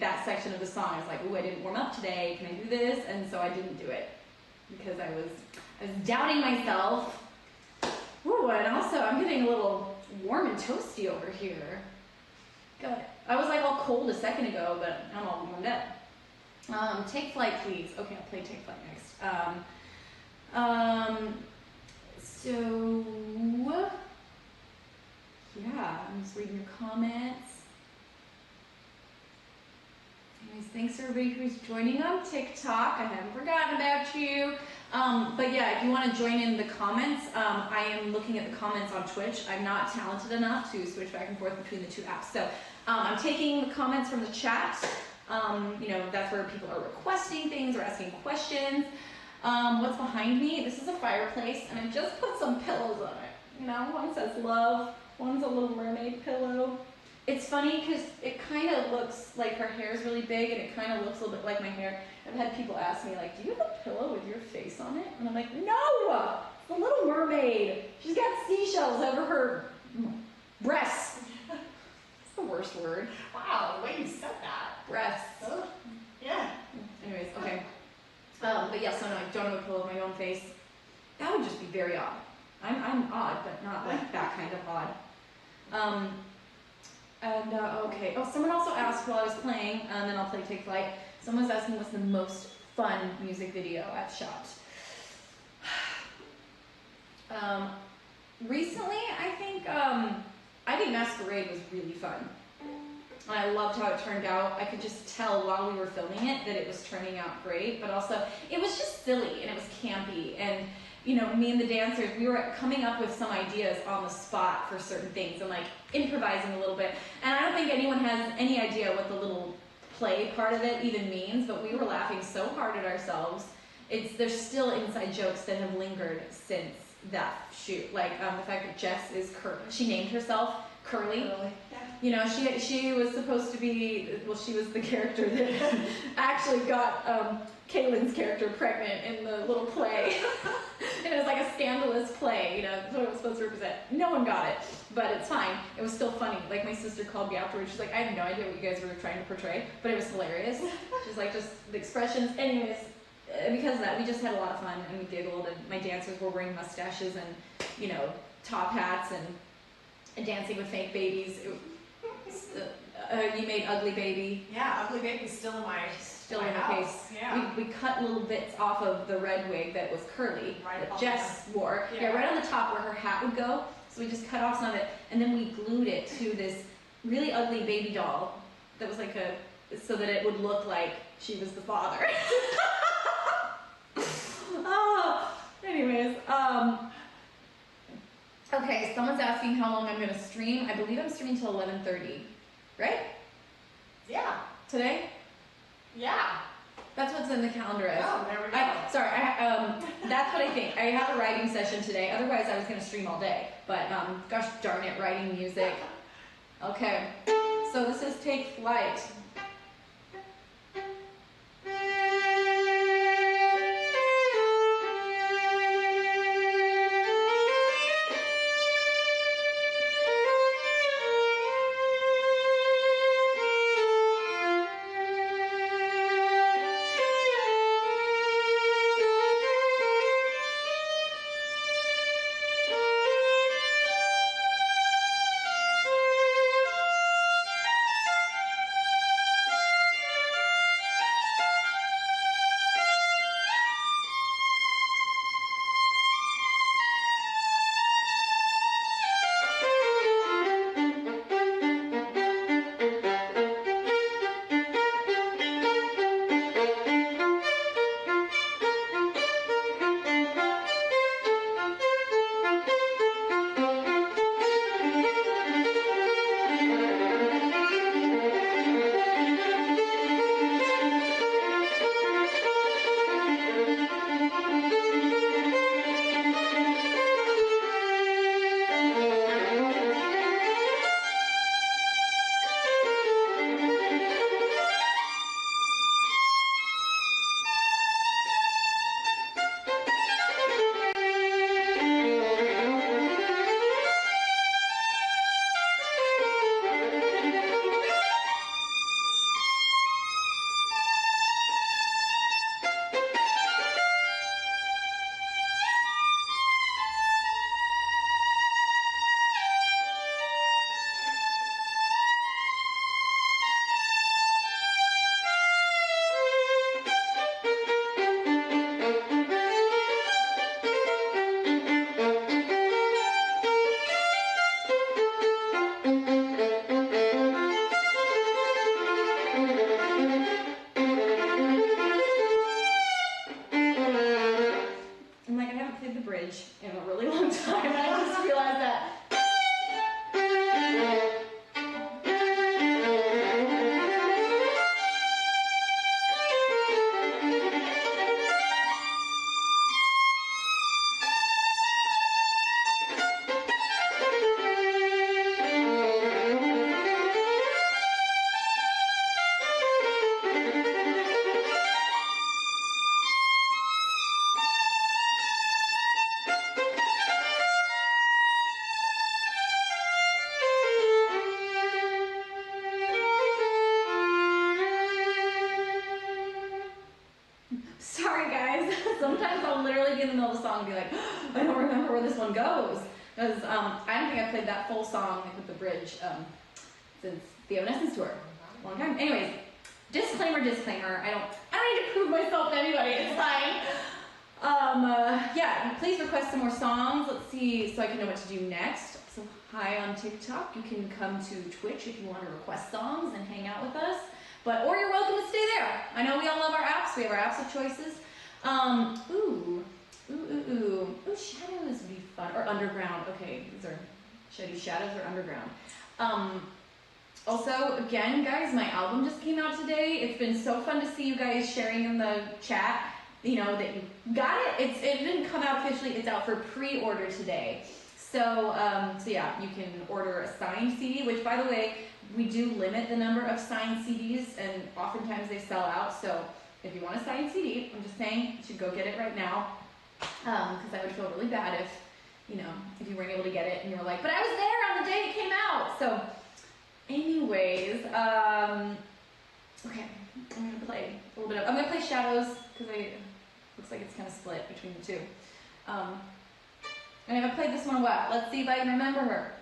That section of the song, I was like, "Ooh, I didn't warm up today. Can I do this?" And so I didn't do it because I was doubting myself. Ooh, and also I'm getting a little warm and toasty over here. Good. I was like all cold a second ago, but I'm all warmed up. Take Flight, please. Okay, I'll play Take Flight next. So yeah, I'm just reading your comments. Thanks everybody who's joining on TikTok. I haven't forgotten about you. But yeah, if you want to join in the comments, I am looking at the comments on Twitch. I'm not talented enough to switch back and forth between the two apps. So I'm taking the comments from the chat. You know, that's where people are requesting things or asking questions. What's behind me? This is a fireplace, and I just put some pillows on it. You know, one says love, one's a little mermaid pillow. It's funny because it kind of looks like her hair is really big, and it kind of looks a little bit like my hair. I've had people ask me, like, do you have a pillow with your face on it? And I'm like, no! It's the Little Mermaid. She's got seashells over her breasts. It's the worst word. Wow, the way you said that. Breasts. Oh, yeah. Anyways, okay. But yeah, so no, I don't have a pillow of my own face. That would just be very odd. I'm odd, but not like that kind of odd. Okay. Oh, someone also asked while I was playing, and then I'll play Take Flight. Someone was asking what's the most fun music video I've shot. Recently, I think Masquerade was really fun. And I loved how it turned out. I could just tell while we were filming it that it was turning out great, but also it was just silly and it was campy. And you know, me and the dancers, we were coming up with some ideas on the spot for certain things and like improvising a little bit. And I don't think anyone has any idea what the little play part of it even means, but we were laughing so hard at ourselves. There's still inside jokes that have lingered since that shoot. Like the fact that Jess is she named herself Curly. Yeah. You know, she was supposed to be, well, she was the character that actually got Kaylin's character pregnant in the little play. And it was like a scandalous play, you know, that's what it was supposed to represent. No one got it, but it's fine. It was still funny. Like my sister called me afterwards, she's like, I have no idea what you guys were trying to portray, but it was hilarious. She's like, just the expressions. Anyways, because of that, we just had a lot of fun and we giggled, and my dancers were wearing mustaches and, you know, top hats and dancing with fake babies. You made Ugly Baby. Yeah, Ugly Baby's still in my house. case. Yeah. We cut little bits off of the red wig that was curly, Right that Jess wore. Yeah. Yeah, right on the top where her hat would go. So we just cut off some of it, and then we glued it to this really ugly baby doll that was like so that it would look like she was the father. Oh, anyways, okay, someone's asking how long I'm gonna stream. I believe I'm streaming till 11:30, right? Yeah. Today? Yeah. That's what's in the calendar as. Oh, there we go. That's what I think. I have a writing session today. Otherwise, I was going to stream all day. But gosh darn it, writing music. Okay, so this is Take Flight. Sometimes I'll literally be in the middle of the song and be like, I don't remember where this one goes. Because I don't think I've played that full song like with the bridge since the Evanescence tour. A long time. Anyways, disclaimer. I don't need to prove myself to anybody. It's fine. Yeah, please request some more songs. Let's see, so I can know what to do next. So hi on TikTok. You can come to Twitch if you want to request songs and hang out with us. Or you're welcome to stay there. I know we all love our apps. We have our apps of choices. Ooh, Shadows would be fun. Or Underground. Okay, these are, should I do Shadows or Underground? Also, again, guys, my album just came out today. It's been so fun to see you guys sharing in the chat, you know, that you got it. It didn't come out officially. It's out for pre-order today. So yeah, you can order a signed CD, which, by the way, we do limit the number of signed CDs, and oftentimes they sell out. So if you want a signed CD, I'm just saying you should go get it right now, because I would feel really bad if, you know, if you weren't able to get it and you were like, but I was there on the day it came out. So anyways, okay, I'm gonna play a little bit of, I'm gonna play Shadows, because looks like it's kind of split between the two. And I haven't played this one in a while. Let's see if I can remember her.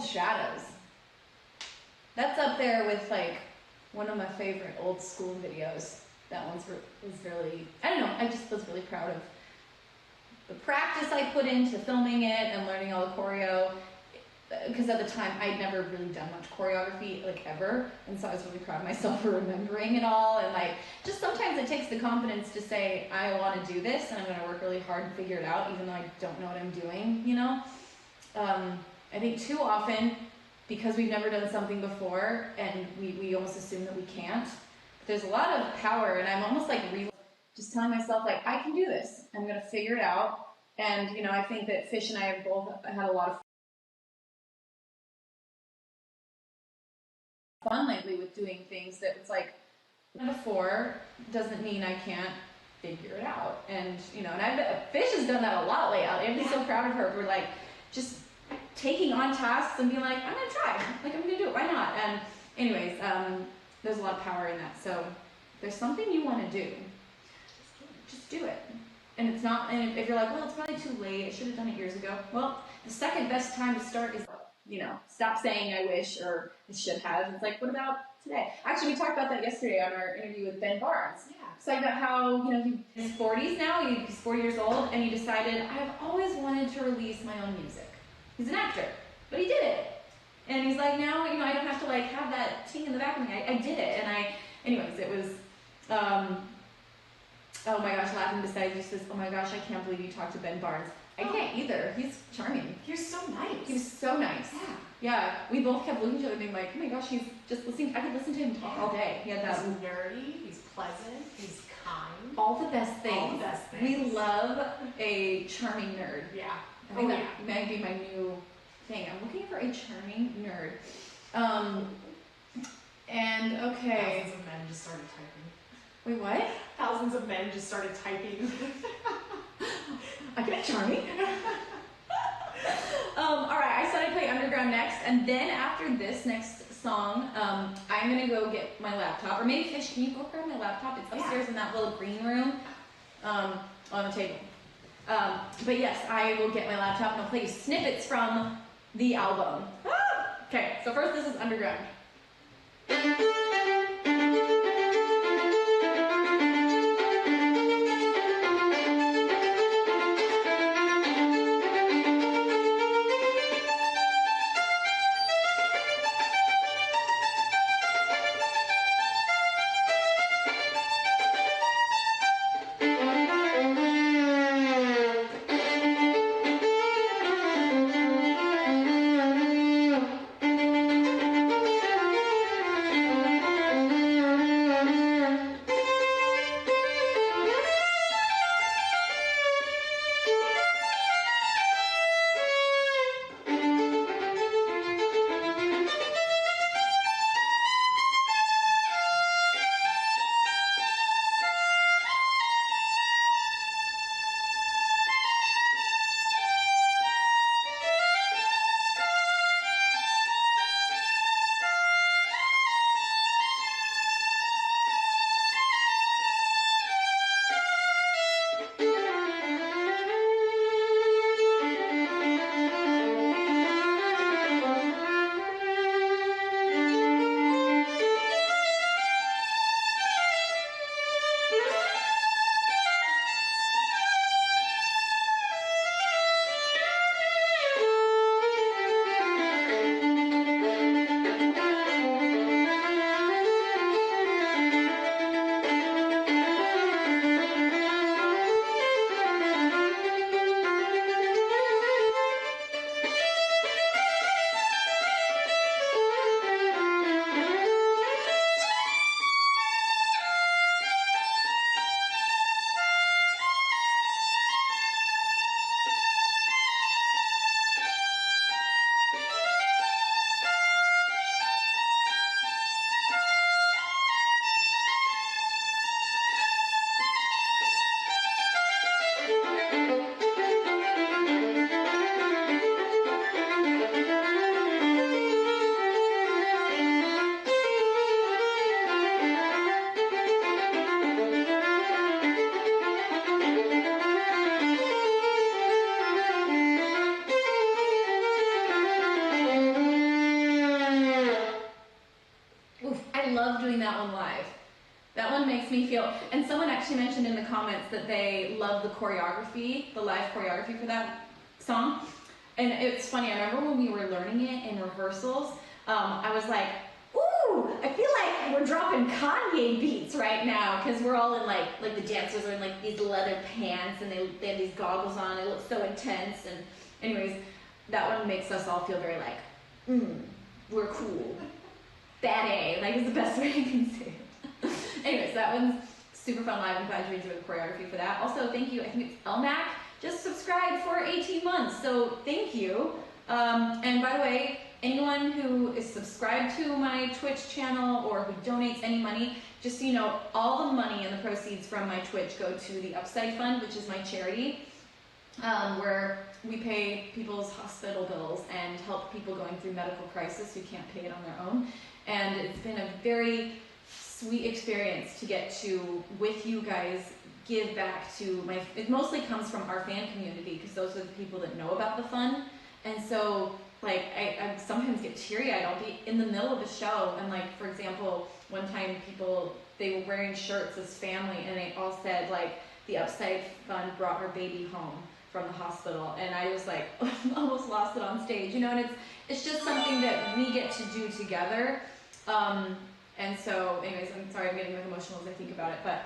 Shadows. That's up there with like one of my favorite old school videos. That was really, I don't know, I just was really proud of the practice I put into filming it and learning all the choreo, because at the time I'd never really done much choreography like ever, and so I was really proud of myself for remembering it all. And like, just sometimes it takes the confidence to say, I want to do this and I'm going to work really hard and figure it out even though I don't know what I'm doing, you know? I think too often, because we've never done something before and we almost assume that we can't, there's a lot of power, and I'm almost like just telling myself like, I can do this, I'm going to figure it out. And you know, I think that Fish and I have both had a lot of fun lately with doing things that it's like, before doesn't mean I can't figure it out. And you know, and Fish has done that a lot lately. I'm just so proud of her for like just taking on tasks and being like, I'm gonna try, like I'm gonna do it, why not? And anyways, there's a lot of power in that. So if there's something you want to do, just do it. and it's not, and if you're like, well, it's probably too late, I should have done it years ago. Well, the second best time to start is, stop saying I wish or I should have. It's like, what about today? Actually, we talked about that yesterday on our interview with Ben Barnes. Yeah. So about how, he's in his 40s now, he's 40 years old, and he decided, I've always wanted to release my own music. He's an actor, but he did it. And he's like, now, I don't have to like have that ting in the back of me. I did it. And anyways, it was, oh my gosh, laughing beside you says, oh my gosh, I can't believe you talked to Ben Barnes. I can't either. He's charming. He was so nice. He was so nice. Yeah. Yeah, we both kept looking at each other and being like, oh my gosh, he's just listening. I could listen to him talk all day. He had that. He's nerdy, he's pleasant, he's kind. All the best things. All the best things. We love a charming nerd. Yeah. I think that might be my new thing. I'm looking for a charming nerd. And okay. Thousands of men just started typing. Wait, what? Thousands of men just started typing. I get charming. Alright, I said I'd play Underground next, and then after this next song, I'm gonna go get my laptop. Or maybe Fish, can you go grab my laptop? It's upstairs in that little green room on the table. But yes, I will get my laptop and I'll play you snippets from the album. Okay, so first this is Underground. Makes me feel, and someone actually mentioned in the comments that they love the choreography, the live choreography for that song. And it's funny, I remember when we were learning it in rehearsals, I was like, ooh, I feel like we're dropping Kanye beats right now, because we're all in like the dancers are in like these leather pants and they have these goggles on, it looks so intense. And anyways, that one makes us all feel very like, we're cool. Bad A, like is the best way I can say it. Anyways, that one's super fun live. I'm glad you enjoyed the choreography for that. Also, thank you. I think it's Elmac just subscribed for 18 months, so thank you. And by the way, anyone who is subscribed to my Twitch channel or who donates any money, just so you know, all the money and the proceeds from my Twitch go to the Upside Fund, which is my charity, where we pay people's hospital bills and help people going through medical crisis who can't pay it on their own. And it's been a very sweet experience to get to, with you guys, give back to it mostly comes from our fan community, because those are the people that know about the fund. And so, like, I sometimes get teary-eyed. I'll be in the middle of a show, and like, for example, one time they were wearing shirts as family, and they all said, like, the Upside Fund brought her baby home from the hospital, and I was like, almost lost it on stage, you know, and it's just something that we get to do together. And so, anyways, I'm sorry I'm getting like emotional as I think about it, but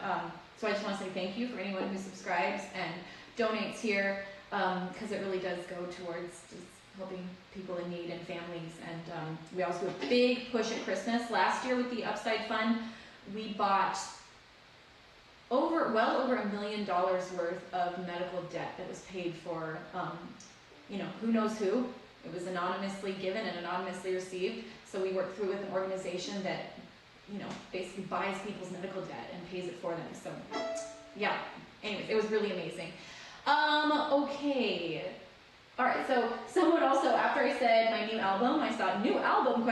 so I just want to say thank you for anyone who subscribes and donates here, because it really does go towards just helping people in need and families. And we also do a big push at Christmas. Last year with the Upside Fund, we bought well over $1 million worth of medical debt that was paid for, you know, who knows who. It was anonymously given and anonymously received. So we worked through with an organization that, you know, basically buys people's medical debt and pays it for them. So, yeah. Anyways, it was really amazing. Okay. All right. So someone also, after I said my new album, I saw new album ?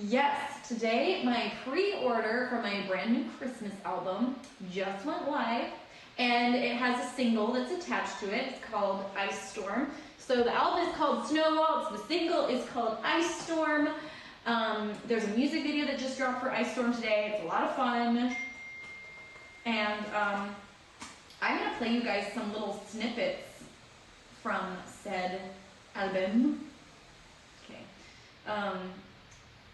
Yes. Today, my pre-order for my brand new Christmas album just went live, and it has a single that's attached to it. It's called Ice Storm. So the album is called Snow Waltz. The single is called Ice Storm. There's a music video that just dropped for Ice Storm today. It's a lot of fun. And I'm going to play you guys some little snippets from said album. Okay.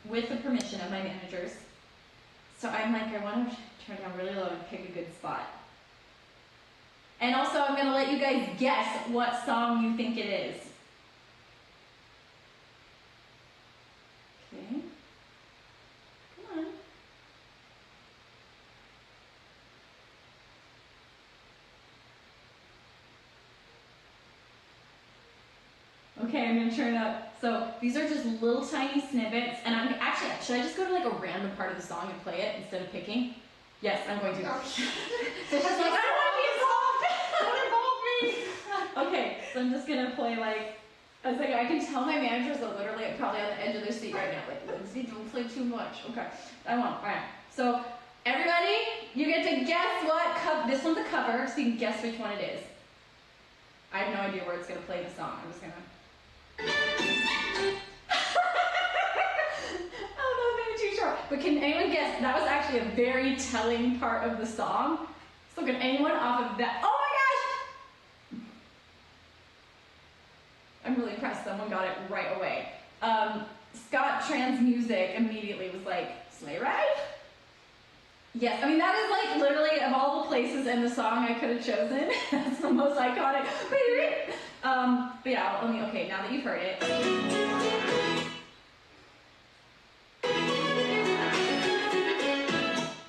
With the permission of my managers. So I'm like, I want to turn down really low and pick a good spot. And also, I'm going to let you guys guess what song you think it is. Okay. Come on. Okay, I'm going to turn it up. So these are just little tiny snippets, and I'm actually, should I just go to like a random part of the song and play it instead of picking? Yes, I'm going to. So she's like, I want to be involved! Don't involve me! Okay, so I'm just going to play like, I was like, I can tell my managers are literally probably on the edge of their seat right now. Like, Lindsey, don't play too much. Okay, I won't. Alright, so everybody, you get to guess what this one's a cover, so you can guess which one it is. I have no idea where it's going to play the song. I'm just going to. But can anyone guess? That was actually a very telling part of the song. So can anyone off of that? Oh my gosh! I'm really impressed. Someone got it right away. Scott Trans Music immediately was like, Sleigh Ride? Yes, I mean that is like literally of all the places in the song I could have chosen. That's the most iconic. But yeah, okay, now that you've heard it.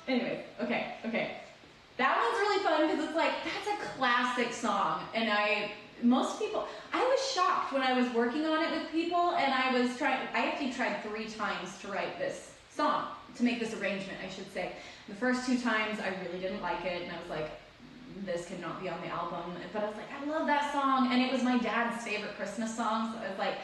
Anyway, okay. That one's really fun because it's like, that's a classic song. And I was shocked when I was working on it with people, and I actually tried 3 times to write this song, to make this arrangement, I should say. The first 2 times I really didn't like it, and I was like, this cannot be on the album. But I was like, I love that song, and it was my dad's favorite Christmas song, so I was like,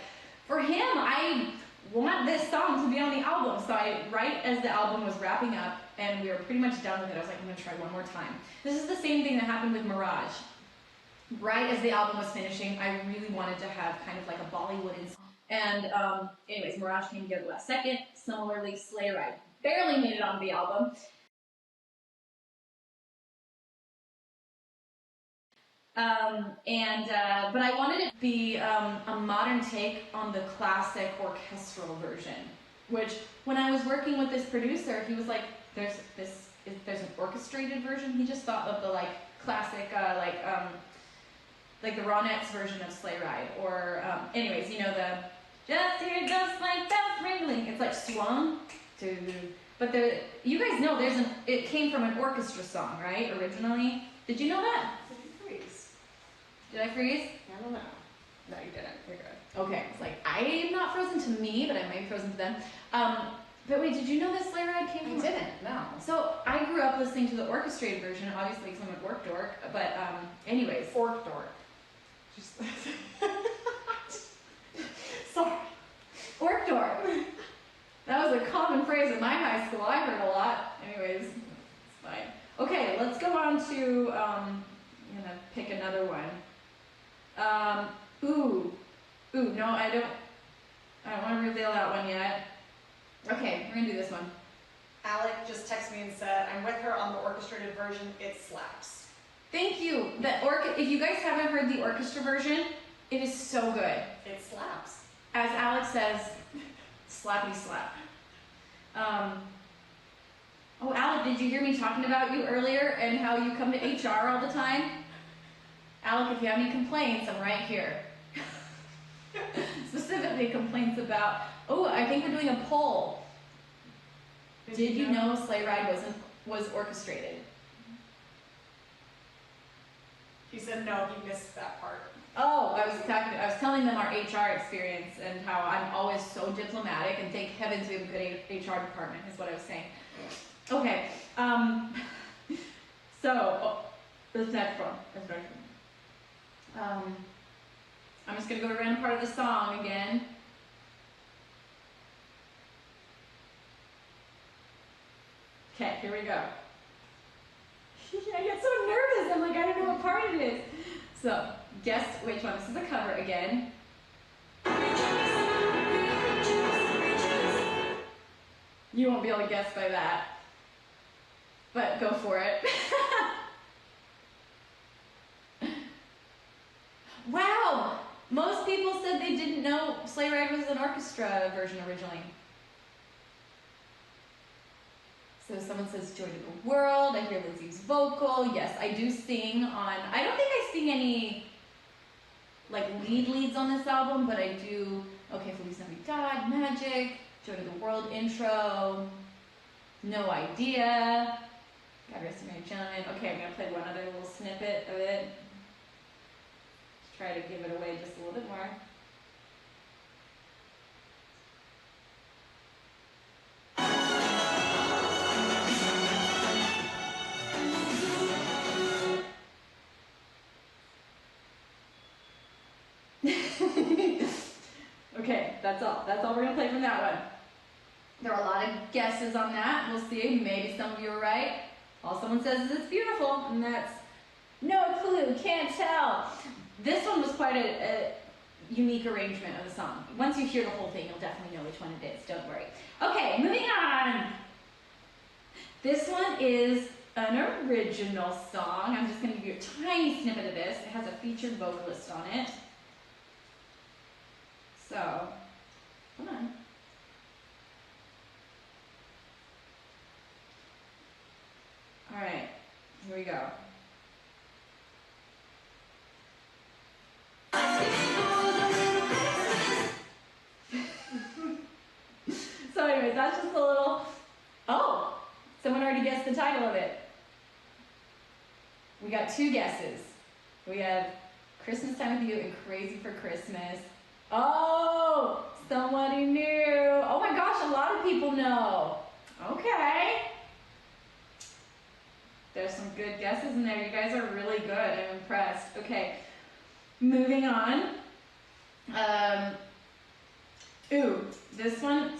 for him, I want this song to be on the album. So right as the album was wrapping up, and we were pretty much done with it, I was like, I'm going to try one more time. This is the same thing that happened with Mirage. Right as the album was finishing, I really wanted to have kind of like a Bollywood inspiration. And anyways, Mirage came together last second. Similarly, Sleigh Ride barely made it on the album. But I wanted it to be a modern take on the classic orchestral version, which when I was working with this producer, he was like, there's an orchestrated version. He just thought of the like classic, like the Ronettes version of Sleigh Ride, or anyways, you know, the just hear just like bells ringing. It's like swung to, but you guys know it came from an orchestra song, right? Originally, did you know that? Did I freeze? I don't know. No, you didn't. You're good. Okay, it's like, I am not frozen to me, but I might be frozen to them. But wait, did you know that Sleigh Ride came from? I didn't, no. So, I grew up listening to the orchestrated version, obviously because I'm an orc dork, but anyways. Orc dork. Just sorry. Orc dork. That was a common phrase in my high school. I heard a lot. Anyways, it's fine. Okay, let's go on to, I'm gonna pick another one. No, I don't want to reveal that one yet. Okay, we're gonna do this one. Alec just texted me and said, I'm with her on the orchestrated version, it slaps. Thank you. If you guys haven't heard the orchestra version, it is so good. It slaps. As Alex says, slappity slap. Oh, Alec, did you hear me talking about you earlier and how you come to HR all the time? Alec, if you have any complaints, I'm right here. Specifically complaints about, I think we're doing a poll. Did you know Sleigh Ride was orchestrated? He said no, he missed that part. Oh, I was telling them our HR experience and how I'm always so diplomatic, and thank heavens we have a good HR department, is what I was saying. Okay, this next one. I'm just gonna go to a random part of the song again. Okay, here we go. I get so nervous, I'm like, I don't know what part it is. So, guess which one. This is a cover again. You won't be able to guess by that. But go for it. Wow! Most people said they didn't know Sleigh Ride was an orchestra version originally. So someone says Joy to the World. I hear Lindsey's vocal. Yes, I do sing on, I don't think I sing any like leads on this album, but I do Okay Feliz Navidad, Magic, Joy to the World intro, No Idea, God Rest Mary Giant. Okay, I'm gonna play one other little snippet of it. Try to give it away just a little bit more. Okay, that's all. That's all we're gonna play from that one. There are a lot of guesses on that. We'll see. Maybe some of you are right. All someone says is it's beautiful, and that's no clue, can't tell. This one was quite a unique arrangement of the song. Once you hear the whole thing, you'll definitely know which one it is. Don't worry. Okay, moving on. This one is an original song. I'm just going to give you a tiny snippet of this. It has a featured vocalist on it. So, come on. All right, here we go. So anyways, that's just a little, someone already guessed the title of it. We got two guesses. We have Christmas Time with You and Crazy for Christmas. Oh, somebody knew. Oh my gosh, a lot of people know. Okay. There's some good guesses in there. You guys are really good. I'm impressed. Okay, moving on. This one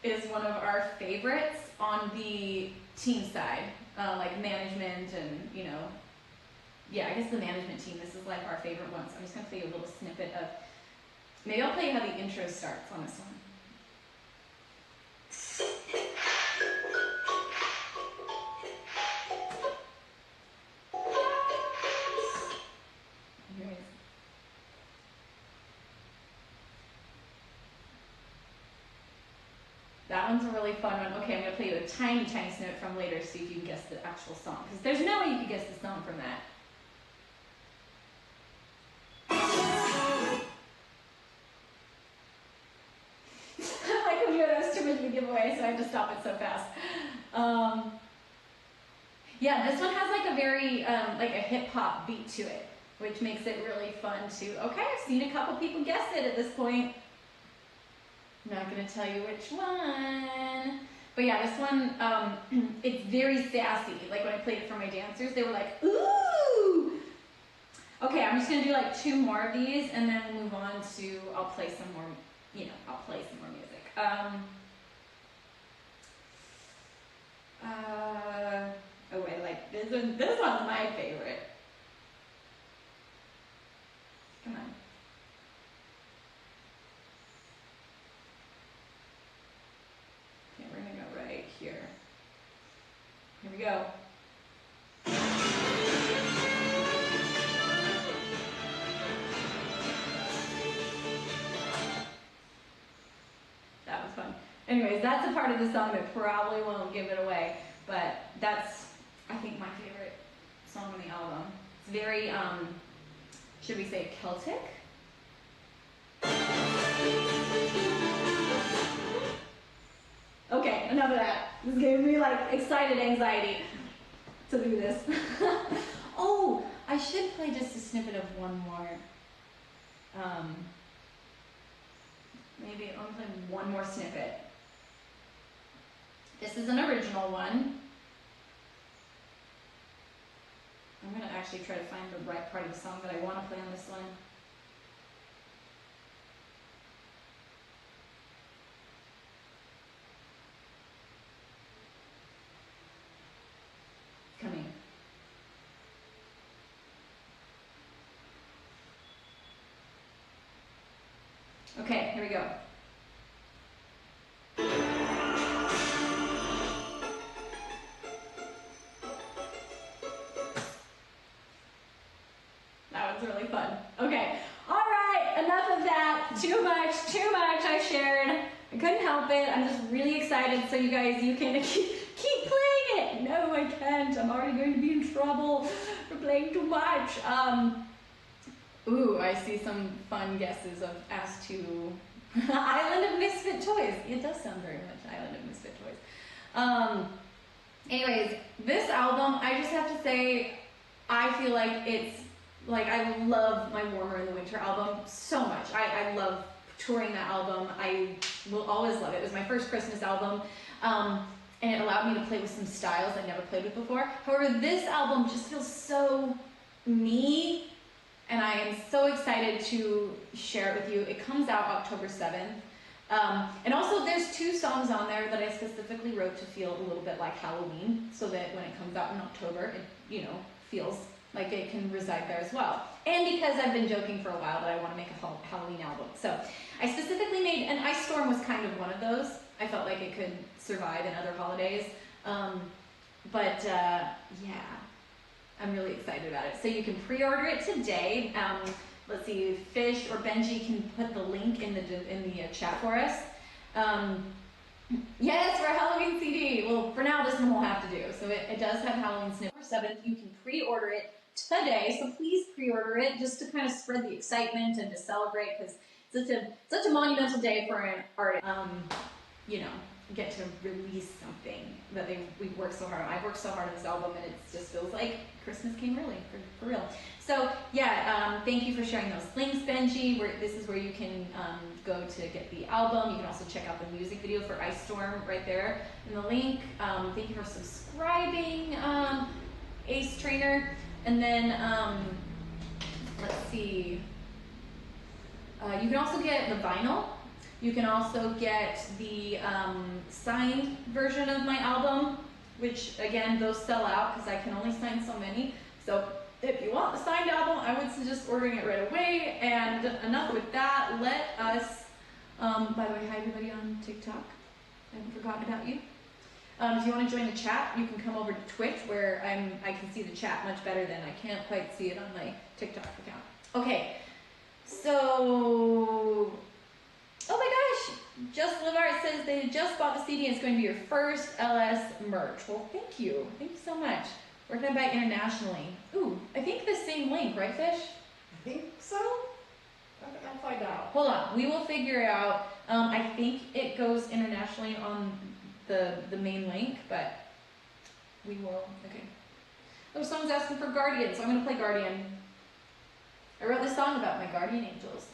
is one of our favorites on the team side, like management and, I guess the management team. This is like our favorite one. So I'm just going to play you a little snippet of, maybe I'll play you how the intro starts on this one. That one's a really fun one. Okay, I'm going to play you a tiny, tiny snippet from later, see if you can guess the actual song. Because there's no way you can guess the song from that. My computer has too much to give away, so I have to stop it so fast. Yeah, this one has like a very, like a hip-hop beat to it, which makes it really fun too. Okay, I've seen a couple people guess it at this point. I'm not going to tell you which one. But yeah, this one, it's very sassy. Like when I played it for my dancers, they were like, ooh! Okay, I'm just going to do like two more of these and then we'll move on to, I'll play some more, I'll play some more music. This one's my favorite. Come on. Okay, we're gonna go right here. Here we go. That was fun. Anyways, that's a part of the song that probably won't give it away, but that's, I think, my favorite song on the album. It's very, should we say Celtic? Okay, enough of that. This gave me like excited anxiety to do this. Oh, I should play just a snippet of one more. Maybe I'll play one more snippet. This is an original one. I'm gonna actually try to find the right part of the song that I want to play on this one. Coming. Okay, here we go. That was really fun. Okay, all right, enough of that. Too much, I shared. I couldn't help it. I'm just really excited so you guys, you can keep playing it. No, I can't. I'm already going to be in trouble for playing too much. Ooh, I see some fun guesses as to Island of Misfit Toys. It does sound very much Island of Misfit Toys. Anyways, this album, I just have to say, I feel like it's, like, I love my Warmer in the Winter album so much. I love touring that album. I will always love it. It was my first Christmas album, and it allowed me to play with some styles I never played with before. However, this album just feels so me, and I am so excited to share it with you. It comes out October 7th. And also there's 2 songs on there that I specifically wrote to feel a little bit like Halloween, so that when it comes out in October, it, feels like it can reside there as well. And because I've been joking for a while that I want to make a Halloween album. So I specifically made, and Ice Storm was kind of one of those. I felt like it could survive in other holidays. Yeah. I'm really excited about it. So you can pre-order it today. Let's see if Fish or Benji can put the link in the chat for us. Yes, for a Halloween CD. Well, for now, this one will have to do. So it does have Halloween Snip. 7th, you can pre-order it today. So please pre-order it just to kind of spread the excitement and to celebrate, because it's such a monumental day for an artist. Get to release something that we've worked so hard on. I've worked so hard on this album, and it just feels like Christmas came early, for real. So yeah, thank you for sharing those links, Benji. This is where you can go to get the album. You can also check out the music video for Ice Storm right there in the link. Thank you for subscribing, Ace Trainer. And then, let's see. You can also get the vinyl. You can also get the signed version of my album, which again, those sell out because I can only sign so many. So if you want the signed album, I would suggest ordering it right away. And enough with that, let us, by the way, hi everybody on TikTok. I haven't forgotten about you. If you want to join the chat, you can come over to Twitch where I can see the chat much better than I can't quite see it on my TikTok account. Okay, so, oh my gosh, Just Live Art says they just bought the CD and it's going to be your first LS merch. Well, thank you so much. Where can I buy internationally? Ooh, I think the same link, right, Fish? I think so. I'll find out. Hold on, we will figure it out. I think it goes internationally on the main link, but we will. Okay. Oh, someone's asking for Guardian, so I'm going to play Guardian. I wrote this song about my guardian angels.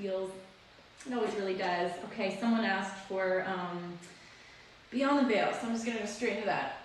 feels. It always really does. Okay, someone asked for Beyond the Veil, so I'm just gonna go straight into that.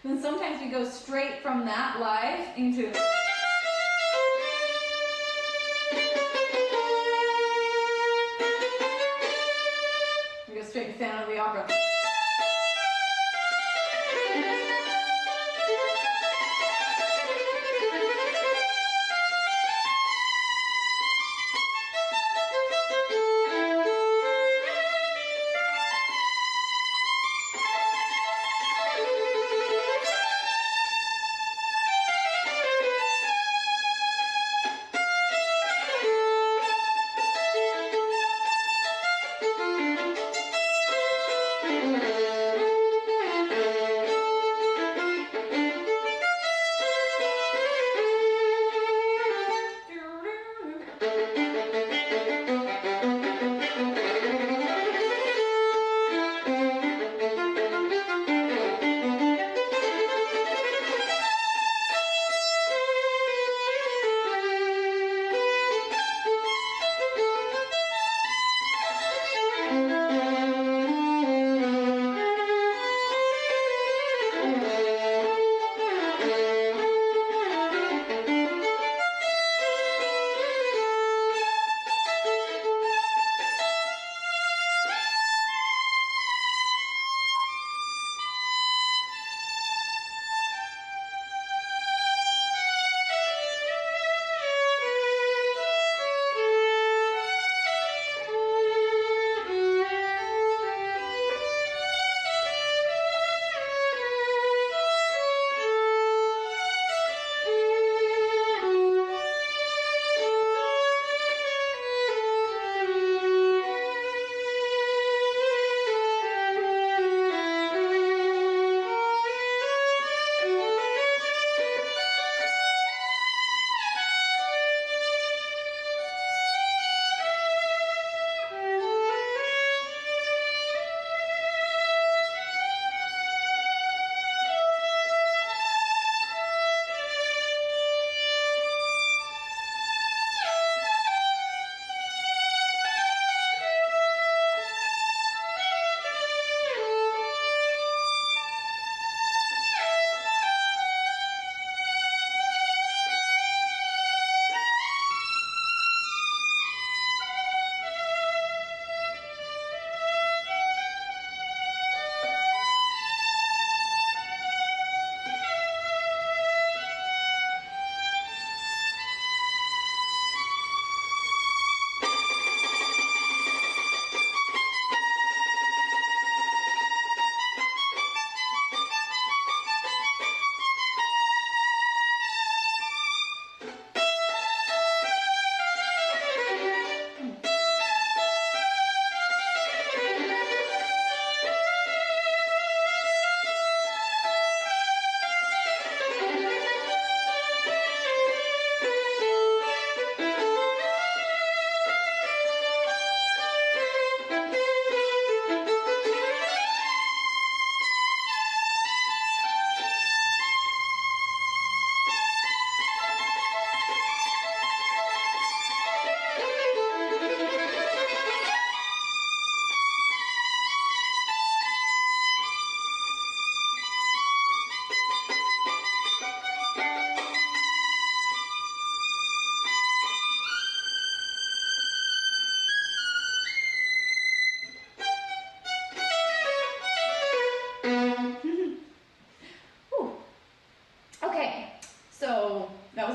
Then sometimes we go straight from that live into. We go straight to Phantom of the Opera.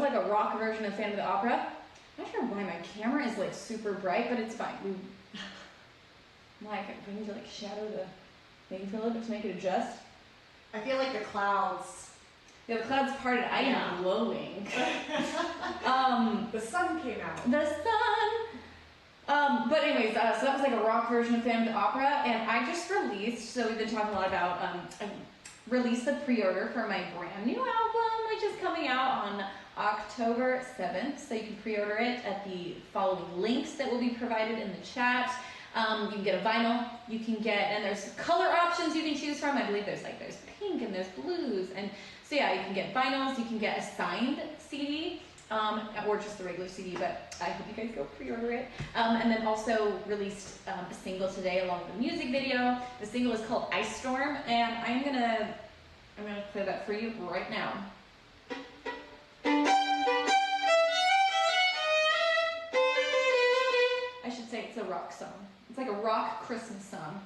like a rock version of Phantom of the Opera. I'm not sure why my camera is like super bright, but it's fine. Like, we need to like shadow the thing for a little bit to make it adjust. I feel like the clouds. Yeah, the clouds parted. I am glowing. The sun came out. The sun. But anyways, so that was like a rock version of Phantom of the Opera, and I just released. So we've been talking a lot about. I released the pre-order for my brand new album, which is coming out on October 7th. So you can pre-order it at the following links that will be provided in the chat. You can get a vinyl, you can get, and there's color options you can choose from. I believe there's pink and there's blues, and so yeah, you can get vinyls, you can get a signed CD, or just the regular CD, but I hope you guys go pre-order it. And then also released a single today along with a music video. The single is called Ice Storm, and I'm gonna play that for you right now. I should say it's a rock song. It's like a rock Christmas song.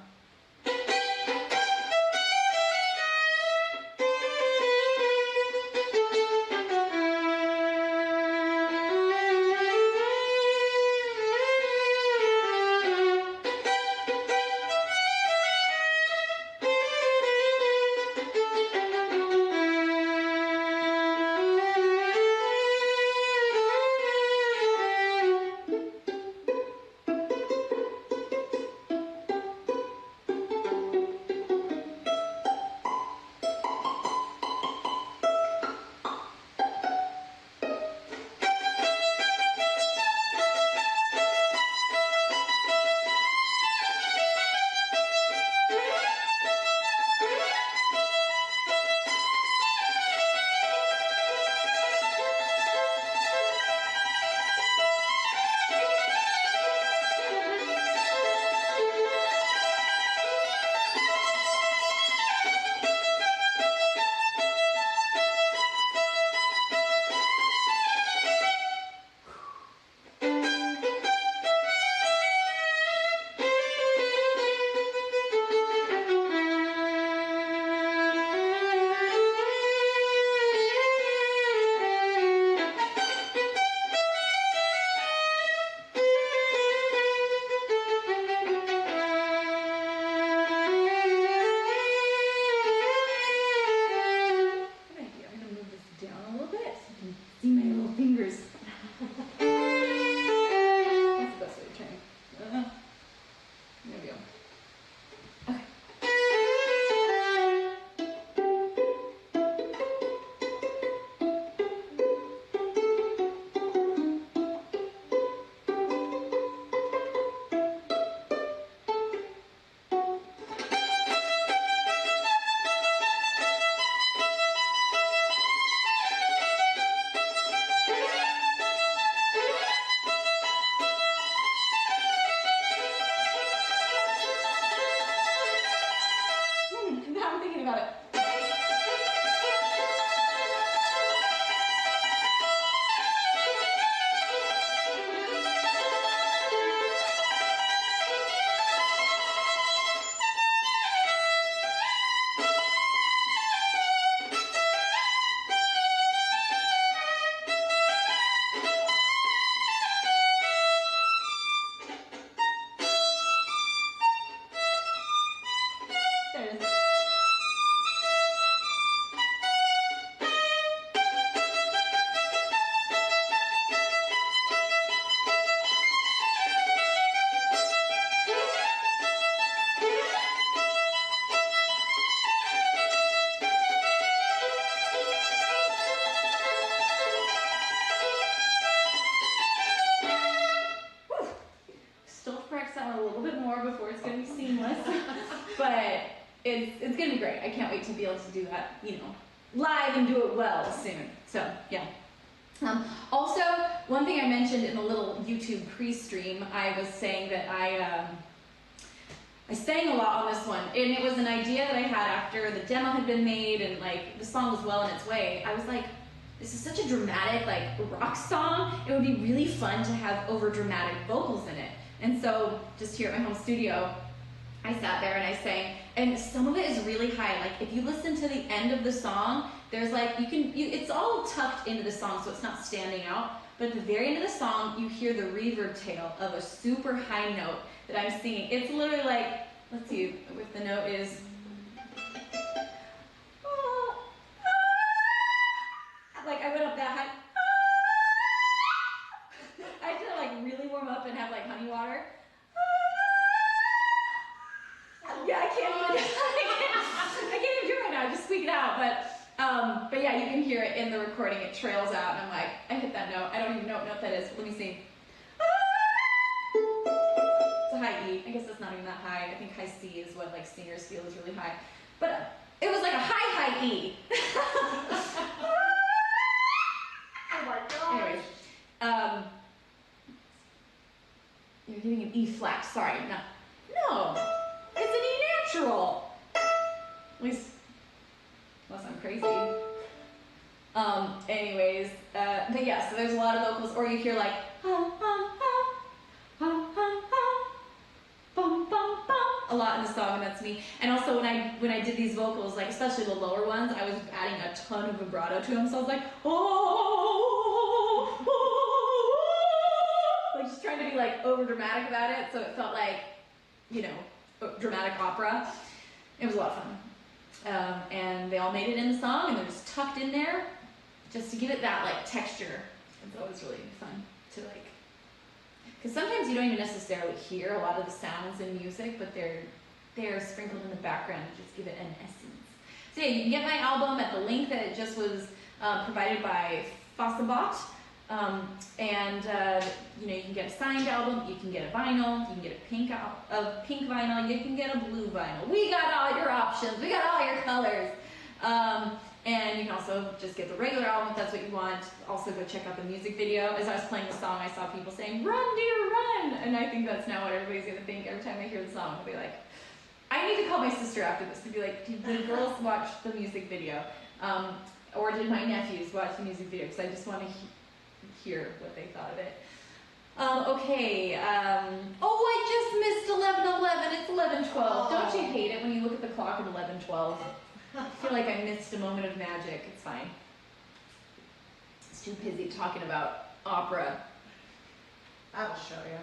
But it's gonna be great. I can't wait to be able to do that, live and do it well soon. So yeah. Also, one thing I mentioned in the little YouTube pre-stream, I was saying that I sang a lot on this one, and it was an idea that I had after the demo had been made and like the song was well on its way. I was like, this is such a dramatic rock song. It would be really fun to have over dramatic vocals in it. And so just here at my home studio, I sat there and I sang, and some of it is really high. Like if you listen to the end of the song, there's like, it's all tucked into the song, so it's not standing out. But at the very end of the song, you hear the reverb tail of a super high note that I'm singing. It's literally like, let's see if the note is, like I went up that high. I had to like really warm up and have like honey water. Yeah, I can't even do it right now. I just squeak it out, but yeah, you can hear it in the recording. It trails out, and I'm like, I hit that note. I don't even know what note that is. Let me see. It's a high E. I guess it's not even that high. I think high C is what like singers feel is really high, but it was like a high E. Oh my gosh. Anyways, you're hitting an E flat. Sorry, no, it's an E natural. At least, unless I'm crazy. Anyways, but yeah, so there's a lot of vocals, or you hear like, a lot in the song, and that's me. And also when I did these vocals, like especially the lower ones, I was adding a ton of vibrato to them, so I was like, like just trying to be like over dramatic about it, so it felt like, you know, dramatic opera. It was a lot of fun. And they all made it in the song, and they're just tucked in there just to give it that like texture. It's always really fun to like, because sometimes you don't even necessarily hear a lot of the sounds in music, but they're sprinkled in the background to just give it an essence. So yeah, you can get my album at the link that it just was provided by Fossabot. And you know, you can get a signed album, you can get a vinyl, you can get a pink vinyl, you can get a blue vinyl. We got all your options, we got all your colors. And you can also just get the regular album if that's what you want. Also go check out the music video. As I was playing the song, I saw people saying, "Run, dear, run!" And I think that's now what everybody's gonna think every time they hear the song. They'll be like, I need to call my sister after this to be like, did the girls watch the music video? Or did my nephews watch the music video? Because I just want to hear what they thought of it. Okay, oh, I just missed 11:11. It's 11:12. Don't you hate it when you look at the clock at 11:12? I feel like I missed a moment of magic. It's fine. It's too busy talking about opera. I will show you.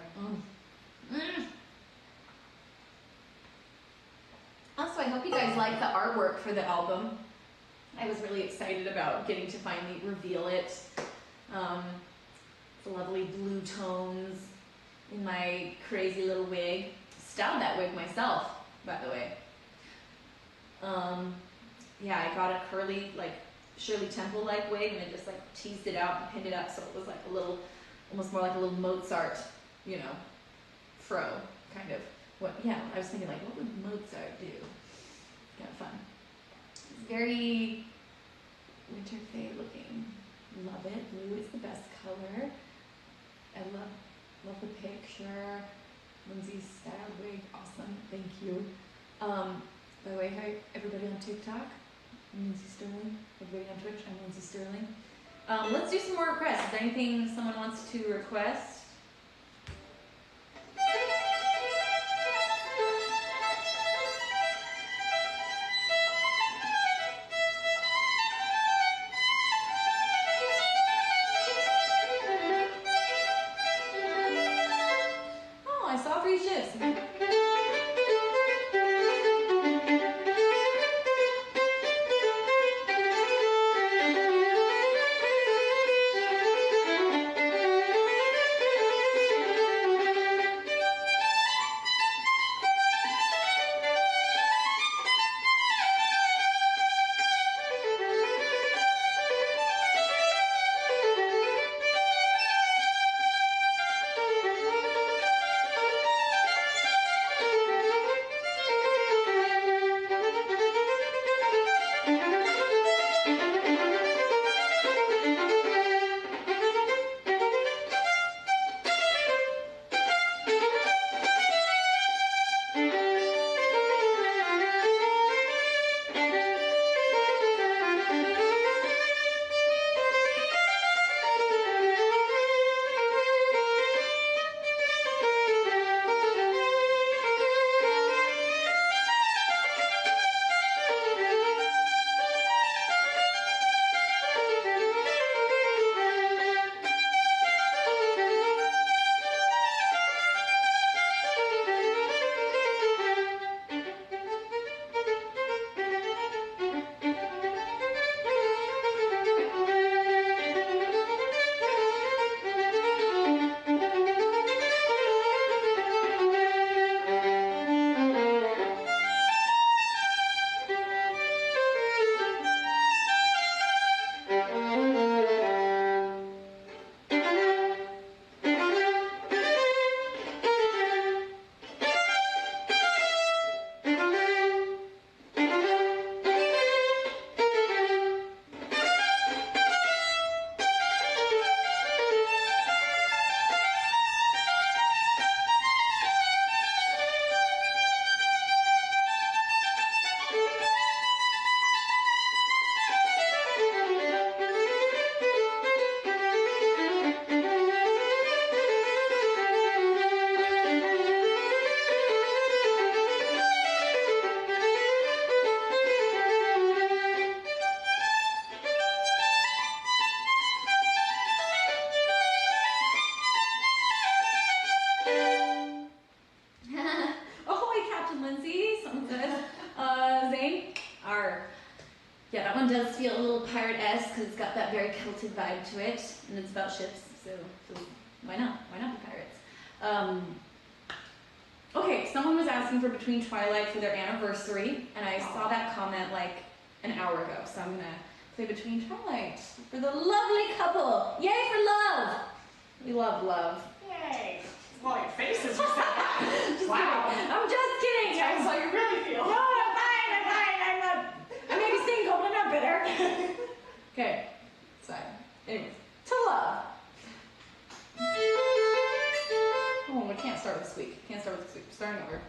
Also, I hope you guys like the artwork for the album. I was really excited about getting to finally reveal it. The lovely blue tones in my crazy little wig. Styled that wig myself, by the way. Yeah, I got a curly, like Shirley Temple-like wig, and I just like teased it out and pinned it up so it was like a little, almost more like a little Mozart, you know, fro, kind of. What? Yeah, I was thinking like, what would Mozart do? Kind of fun. It's very winter fade looking. Love it. Blue is the best color. I love the picture. Lindsay's style wig, awesome. Thank you. By the way, hi everybody on TikTok. I'm Lindsey Stirling. Everybody on Twitch, I'm Lindsey Stirling. Let's do some more requests. Is there anything someone wants to request? Oh, I saw 3 shifts. Yeah, that one does feel a little pirate-esque because it's got that very Celtic vibe to it, and it's about ships, so why not? Why not be pirates? Okay, someone was asking for Between Twilight for their anniversary, and I saw that comment like an hour ago, so I'm gonna play Between Twilight for the lovely couple. Yay for love! We love love. Yay! Well, your faces just said that. Wow. Kidding. I'm just kidding. Tell us how you really feel. No, I'm fine. I may be single, but I'm not bitter. Okay, so anyways, to love. Oh, we can't start with squeak. Can't start with squeak. Starting over.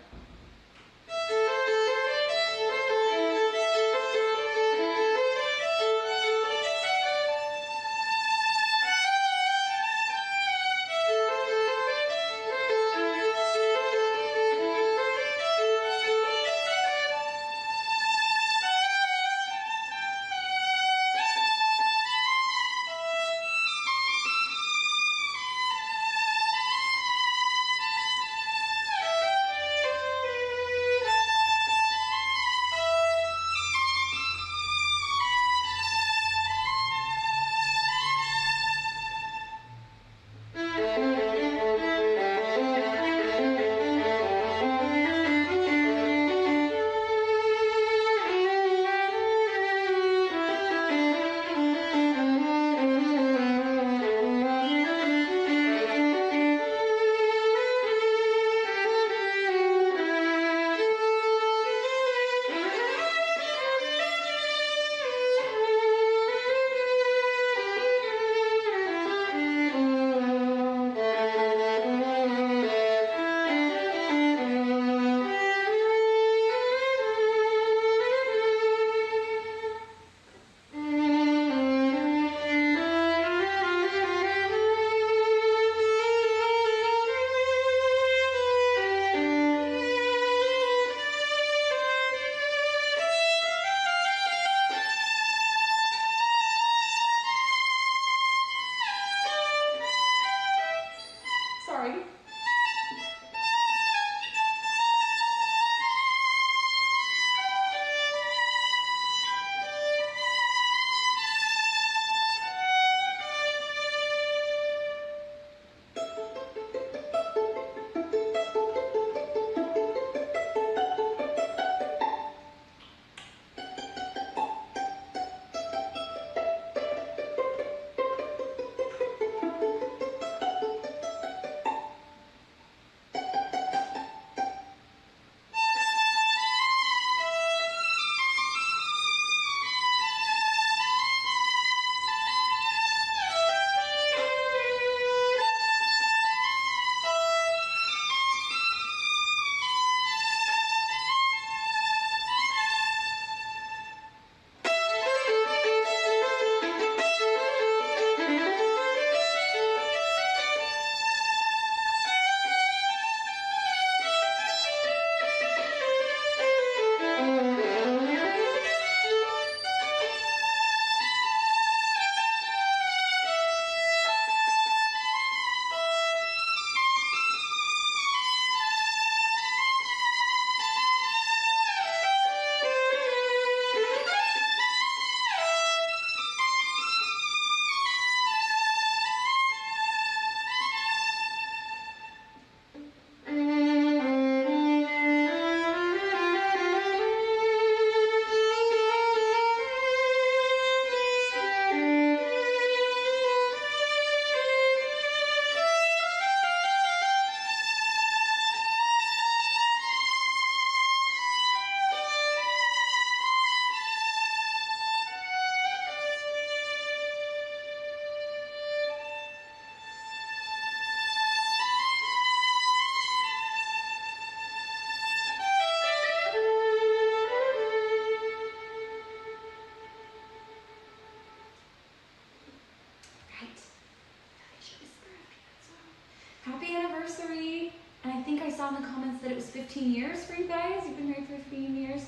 Happy anniversary. And I think I saw in the comments that it was 15 years for you guys. You've been married for 15 years.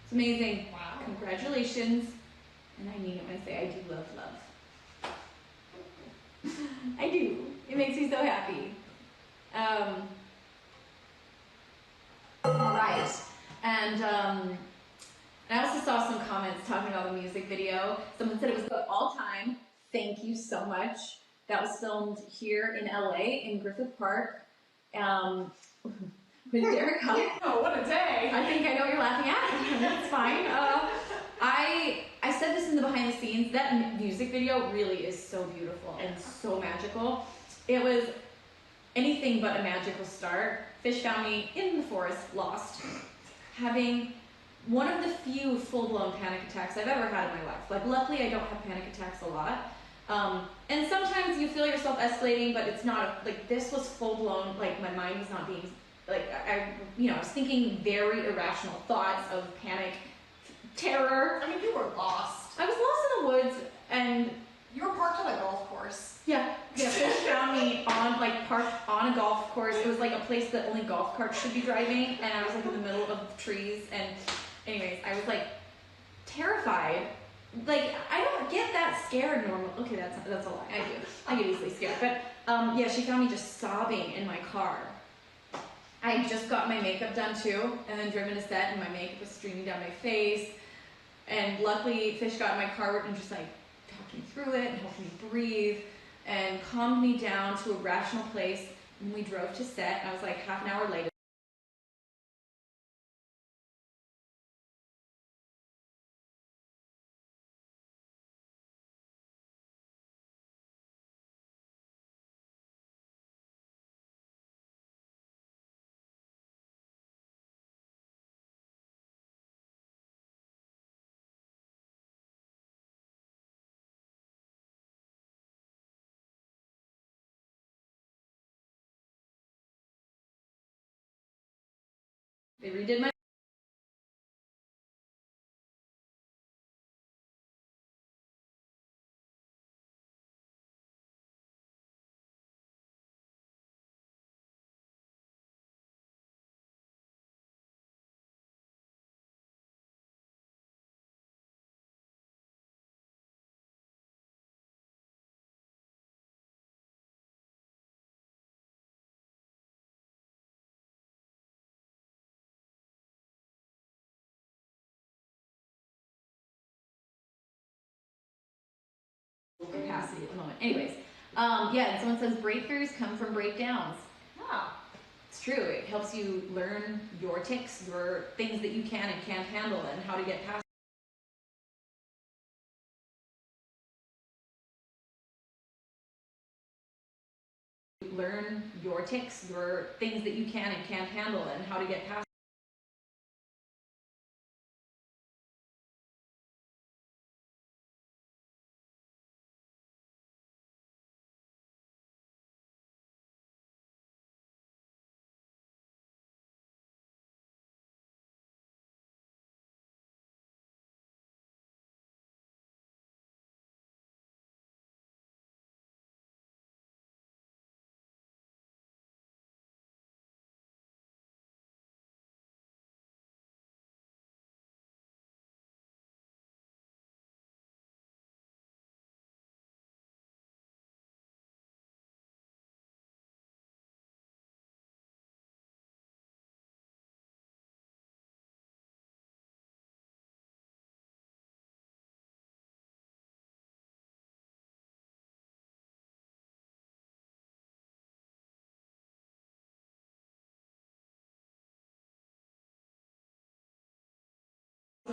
It's amazing. Wow. Congratulations. And I mean it when I say I do love love. I do. It makes me so happy. All right. And And I also saw some comments talking about the music video. Someone said it was the all-time. Thank you so much. That was filmed here in LA in Griffith Park. With Derek Huff. Oh, what a day! I think I know what you're laughing at. That's fine. I said this in the behind the scenes. That music video really is so beautiful and so magical. It was anything but a magical start. Fish found me in the forest, lost, having one of the few full-blown panic attacks I've ever had in my life. Like, luckily, I don't have panic attacks a lot. And sometimes you feel yourself escalating, but it's not, like, this was full-blown, like, my mind was not being, like, I was thinking very irrational thoughts of panic, terror. I mean, you were lost. I was lost in the woods, and you were parked on a golf course. Yeah, Fish found me parked on a golf course. It was like a place that only golf carts should be driving, and I was like in the middle of trees. And anyways, I was like terrified. Like, I don't get that scared normally. Okay, that's a lie. I do. I get easily scared. But yeah, she found me just sobbing in my car. I had just got my makeup done too, and then driven to set, and my makeup was streaming down my face. And luckily, Fish got in my car and just like talked me through it and helped me breathe and calmed me down to a rational place. And we drove to set. I was like half an hour late. They redid my capacity at the moment. Anyways, yeah, and someone says breakthroughs come from breakdowns. Yeah. It's true. It helps you learn your tics, your things that you can and can't handle, and how to get past. Learn your tics, your things that you can and can't handle, and how to get past.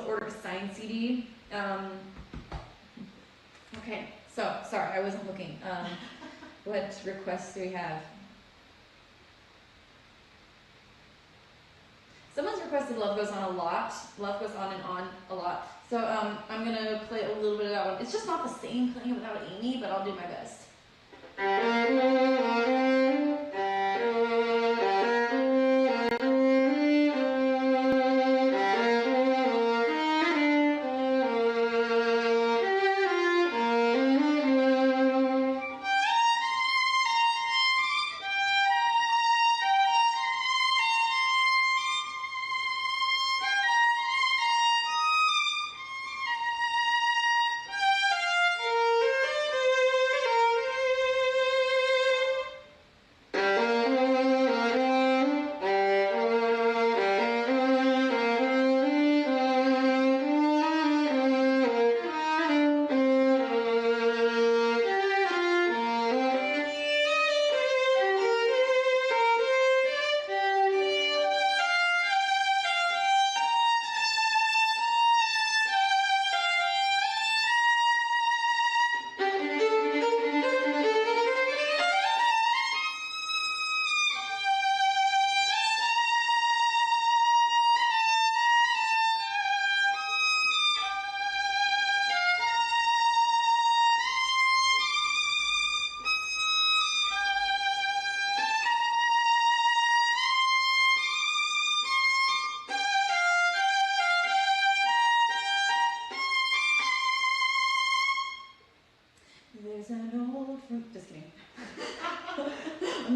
Order a signed CD. Okay, so sorry, I wasn't looking. What requests do we have? Someone's requested Love Goes On a lot. Love Goes On and On a lot. So I'm gonna play a little bit of that one. It's just not the same playing without Amy, but I'll do my best.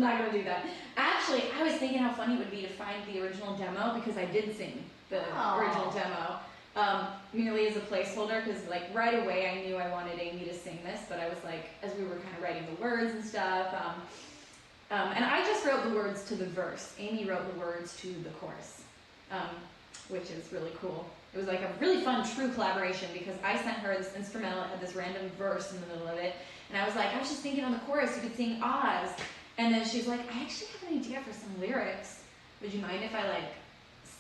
not gonna do that. Actually, I was thinking how funny it would be to find the original demo because I did sing the original demo. Merely as a placeholder, because like right away I knew I wanted Amy to sing this, but I was like, as we were kind of writing the words and stuff, and I just wrote the words to the verse. Amy wrote the words to the chorus, which is really cool. It was like a really fun, true collaboration because I sent her this instrumental, it had this random verse in the middle of it, and I was like, I was just thinking on the chorus you could sing Oz, and then she's like, I actually have an idea for some lyrics. Would you mind if I like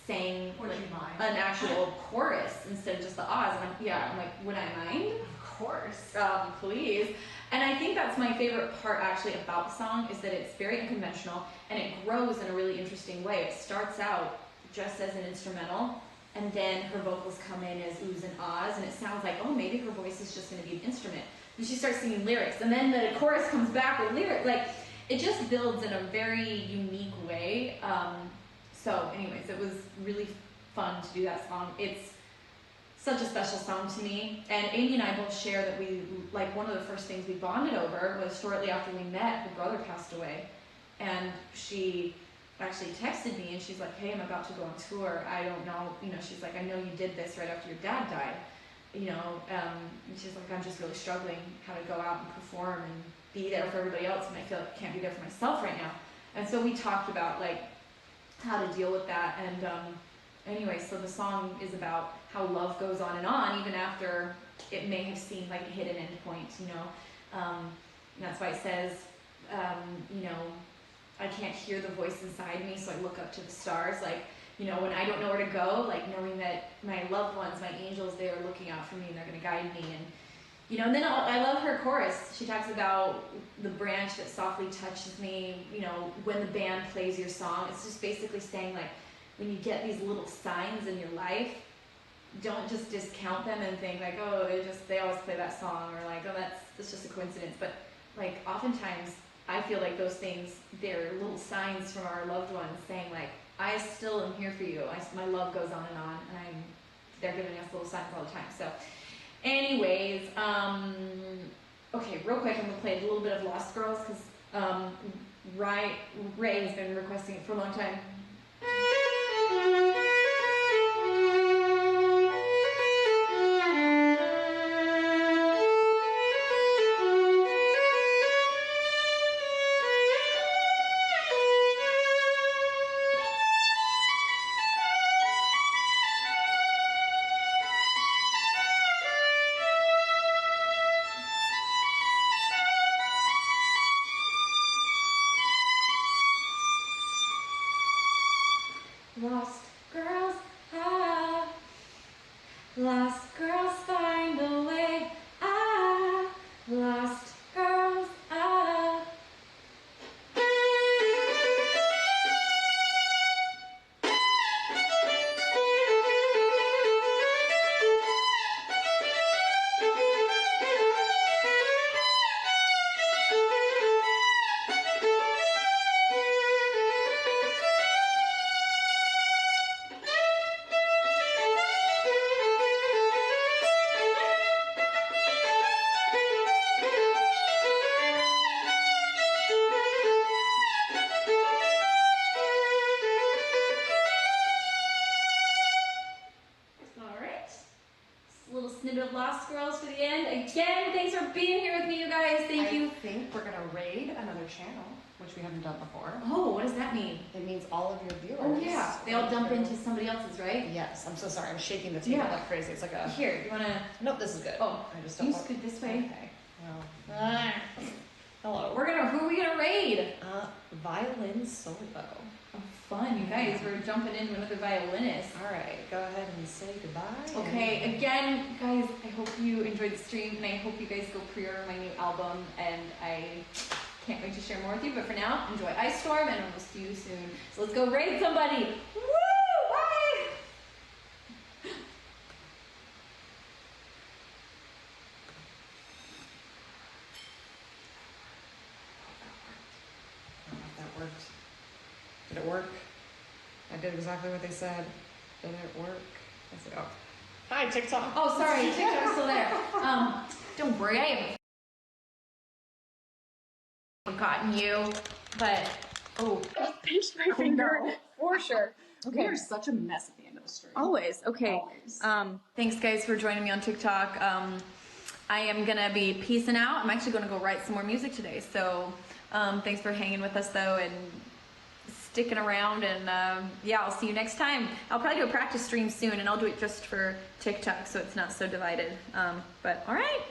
sang like, an actual chorus instead of just the Oz? And I'm like, would I mind? Of course. Please. And I think that's my favorite part actually about the song is that it's very unconventional and it grows in a really interesting way. It starts out just as an instrumental, and then her vocals come in as oohs and ahs, and it sounds like, oh, maybe her voice is just going to be an instrument. And she starts singing lyrics, and then the chorus comes back with lyrics. Like, it just builds in a very unique way. So anyways, it was really fun to do that song. It's such a special song to me, and Amy and I both share that we, like, one of the first things we bonded over was shortly after we met, her brother passed away, and she actually texted me and she's like, hey, I'm about to go on tour. I don't know, she's like, I know you did this right after your dad died, and she's like, I'm just really struggling how to go out and perform and be there for everybody else, and I feel like I can't be there for myself right now. And so we talked about like how to deal with that, and anyway, so the song is about how love goes on, even after it may have seemed like it hit an end point, and that's why it says, I can't hear the voice inside me, so I look up to the stars, like, when I don't know where to go, like knowing that my loved ones, my angels, they are looking out for me and they're going to guide me. And then I love her chorus. She talks about the branch that softly touches me, when the band plays your song. It's just basically saying, like, when you get these little signs in your life, don't just discount them and think like, oh, they always play that song, or like, oh, that's just a coincidence. But like, oftentimes I feel like those things, they're little signs from our loved ones saying like, I still am here for you. My love goes on, and they're giving us little signs all the time. So anyways, okay, real quick, I'm gonna play a little bit of Lost Girls because Ray has been requesting it for a long time. Lost girls, lost girls find a way, lost girls, little snippet of Lost Girls for the end. Again, thanks for being here with me, you guys. Thank you. I think we're gonna raid another channel, which we haven't done before. Oh, what does that mean? It means all of your viewers. Oh yeah, they all dump into somebody else's, right? Yes. I'm so sorry. I'm shaking the table like crazy. It's like a. Here, you wanna? Nope, this is good. Oh, I just don't. You scoot this way. Okay. Well. Hello. Who are we gonna raid? Violin solo. Oh, fun, you guys. We're jumping into another violinist. All right, go ahead and say goodbye. Okay, again, guys, I hope you enjoyed the stream, and I hope you guys go pre-order my new album, and I can't wait to share more with you. But for now, enjoy Ice Storm, and we'll see you soon. So let's go raid somebody. Woo! Bye! That worked. Did it work? I did exactly what they said. Did it work? I said, oh. Hi, TikTok. Oh, sorry, TikTok's still there. Don't worry, I haven't forgotten you. But, oh, I pinched my finger. No. For sure. We are such a mess at the end of the stream. Always. Okay. Always. Thanks guys for joining me on TikTok. I am gonna be peacing out. I'm actually gonna go write some more music today. So thanks for hanging with us though and sticking around. And yeah, I'll see you next time. I'll probably do a practice stream soon, and I'll do it just for TikTok so it's not so divided. But all right.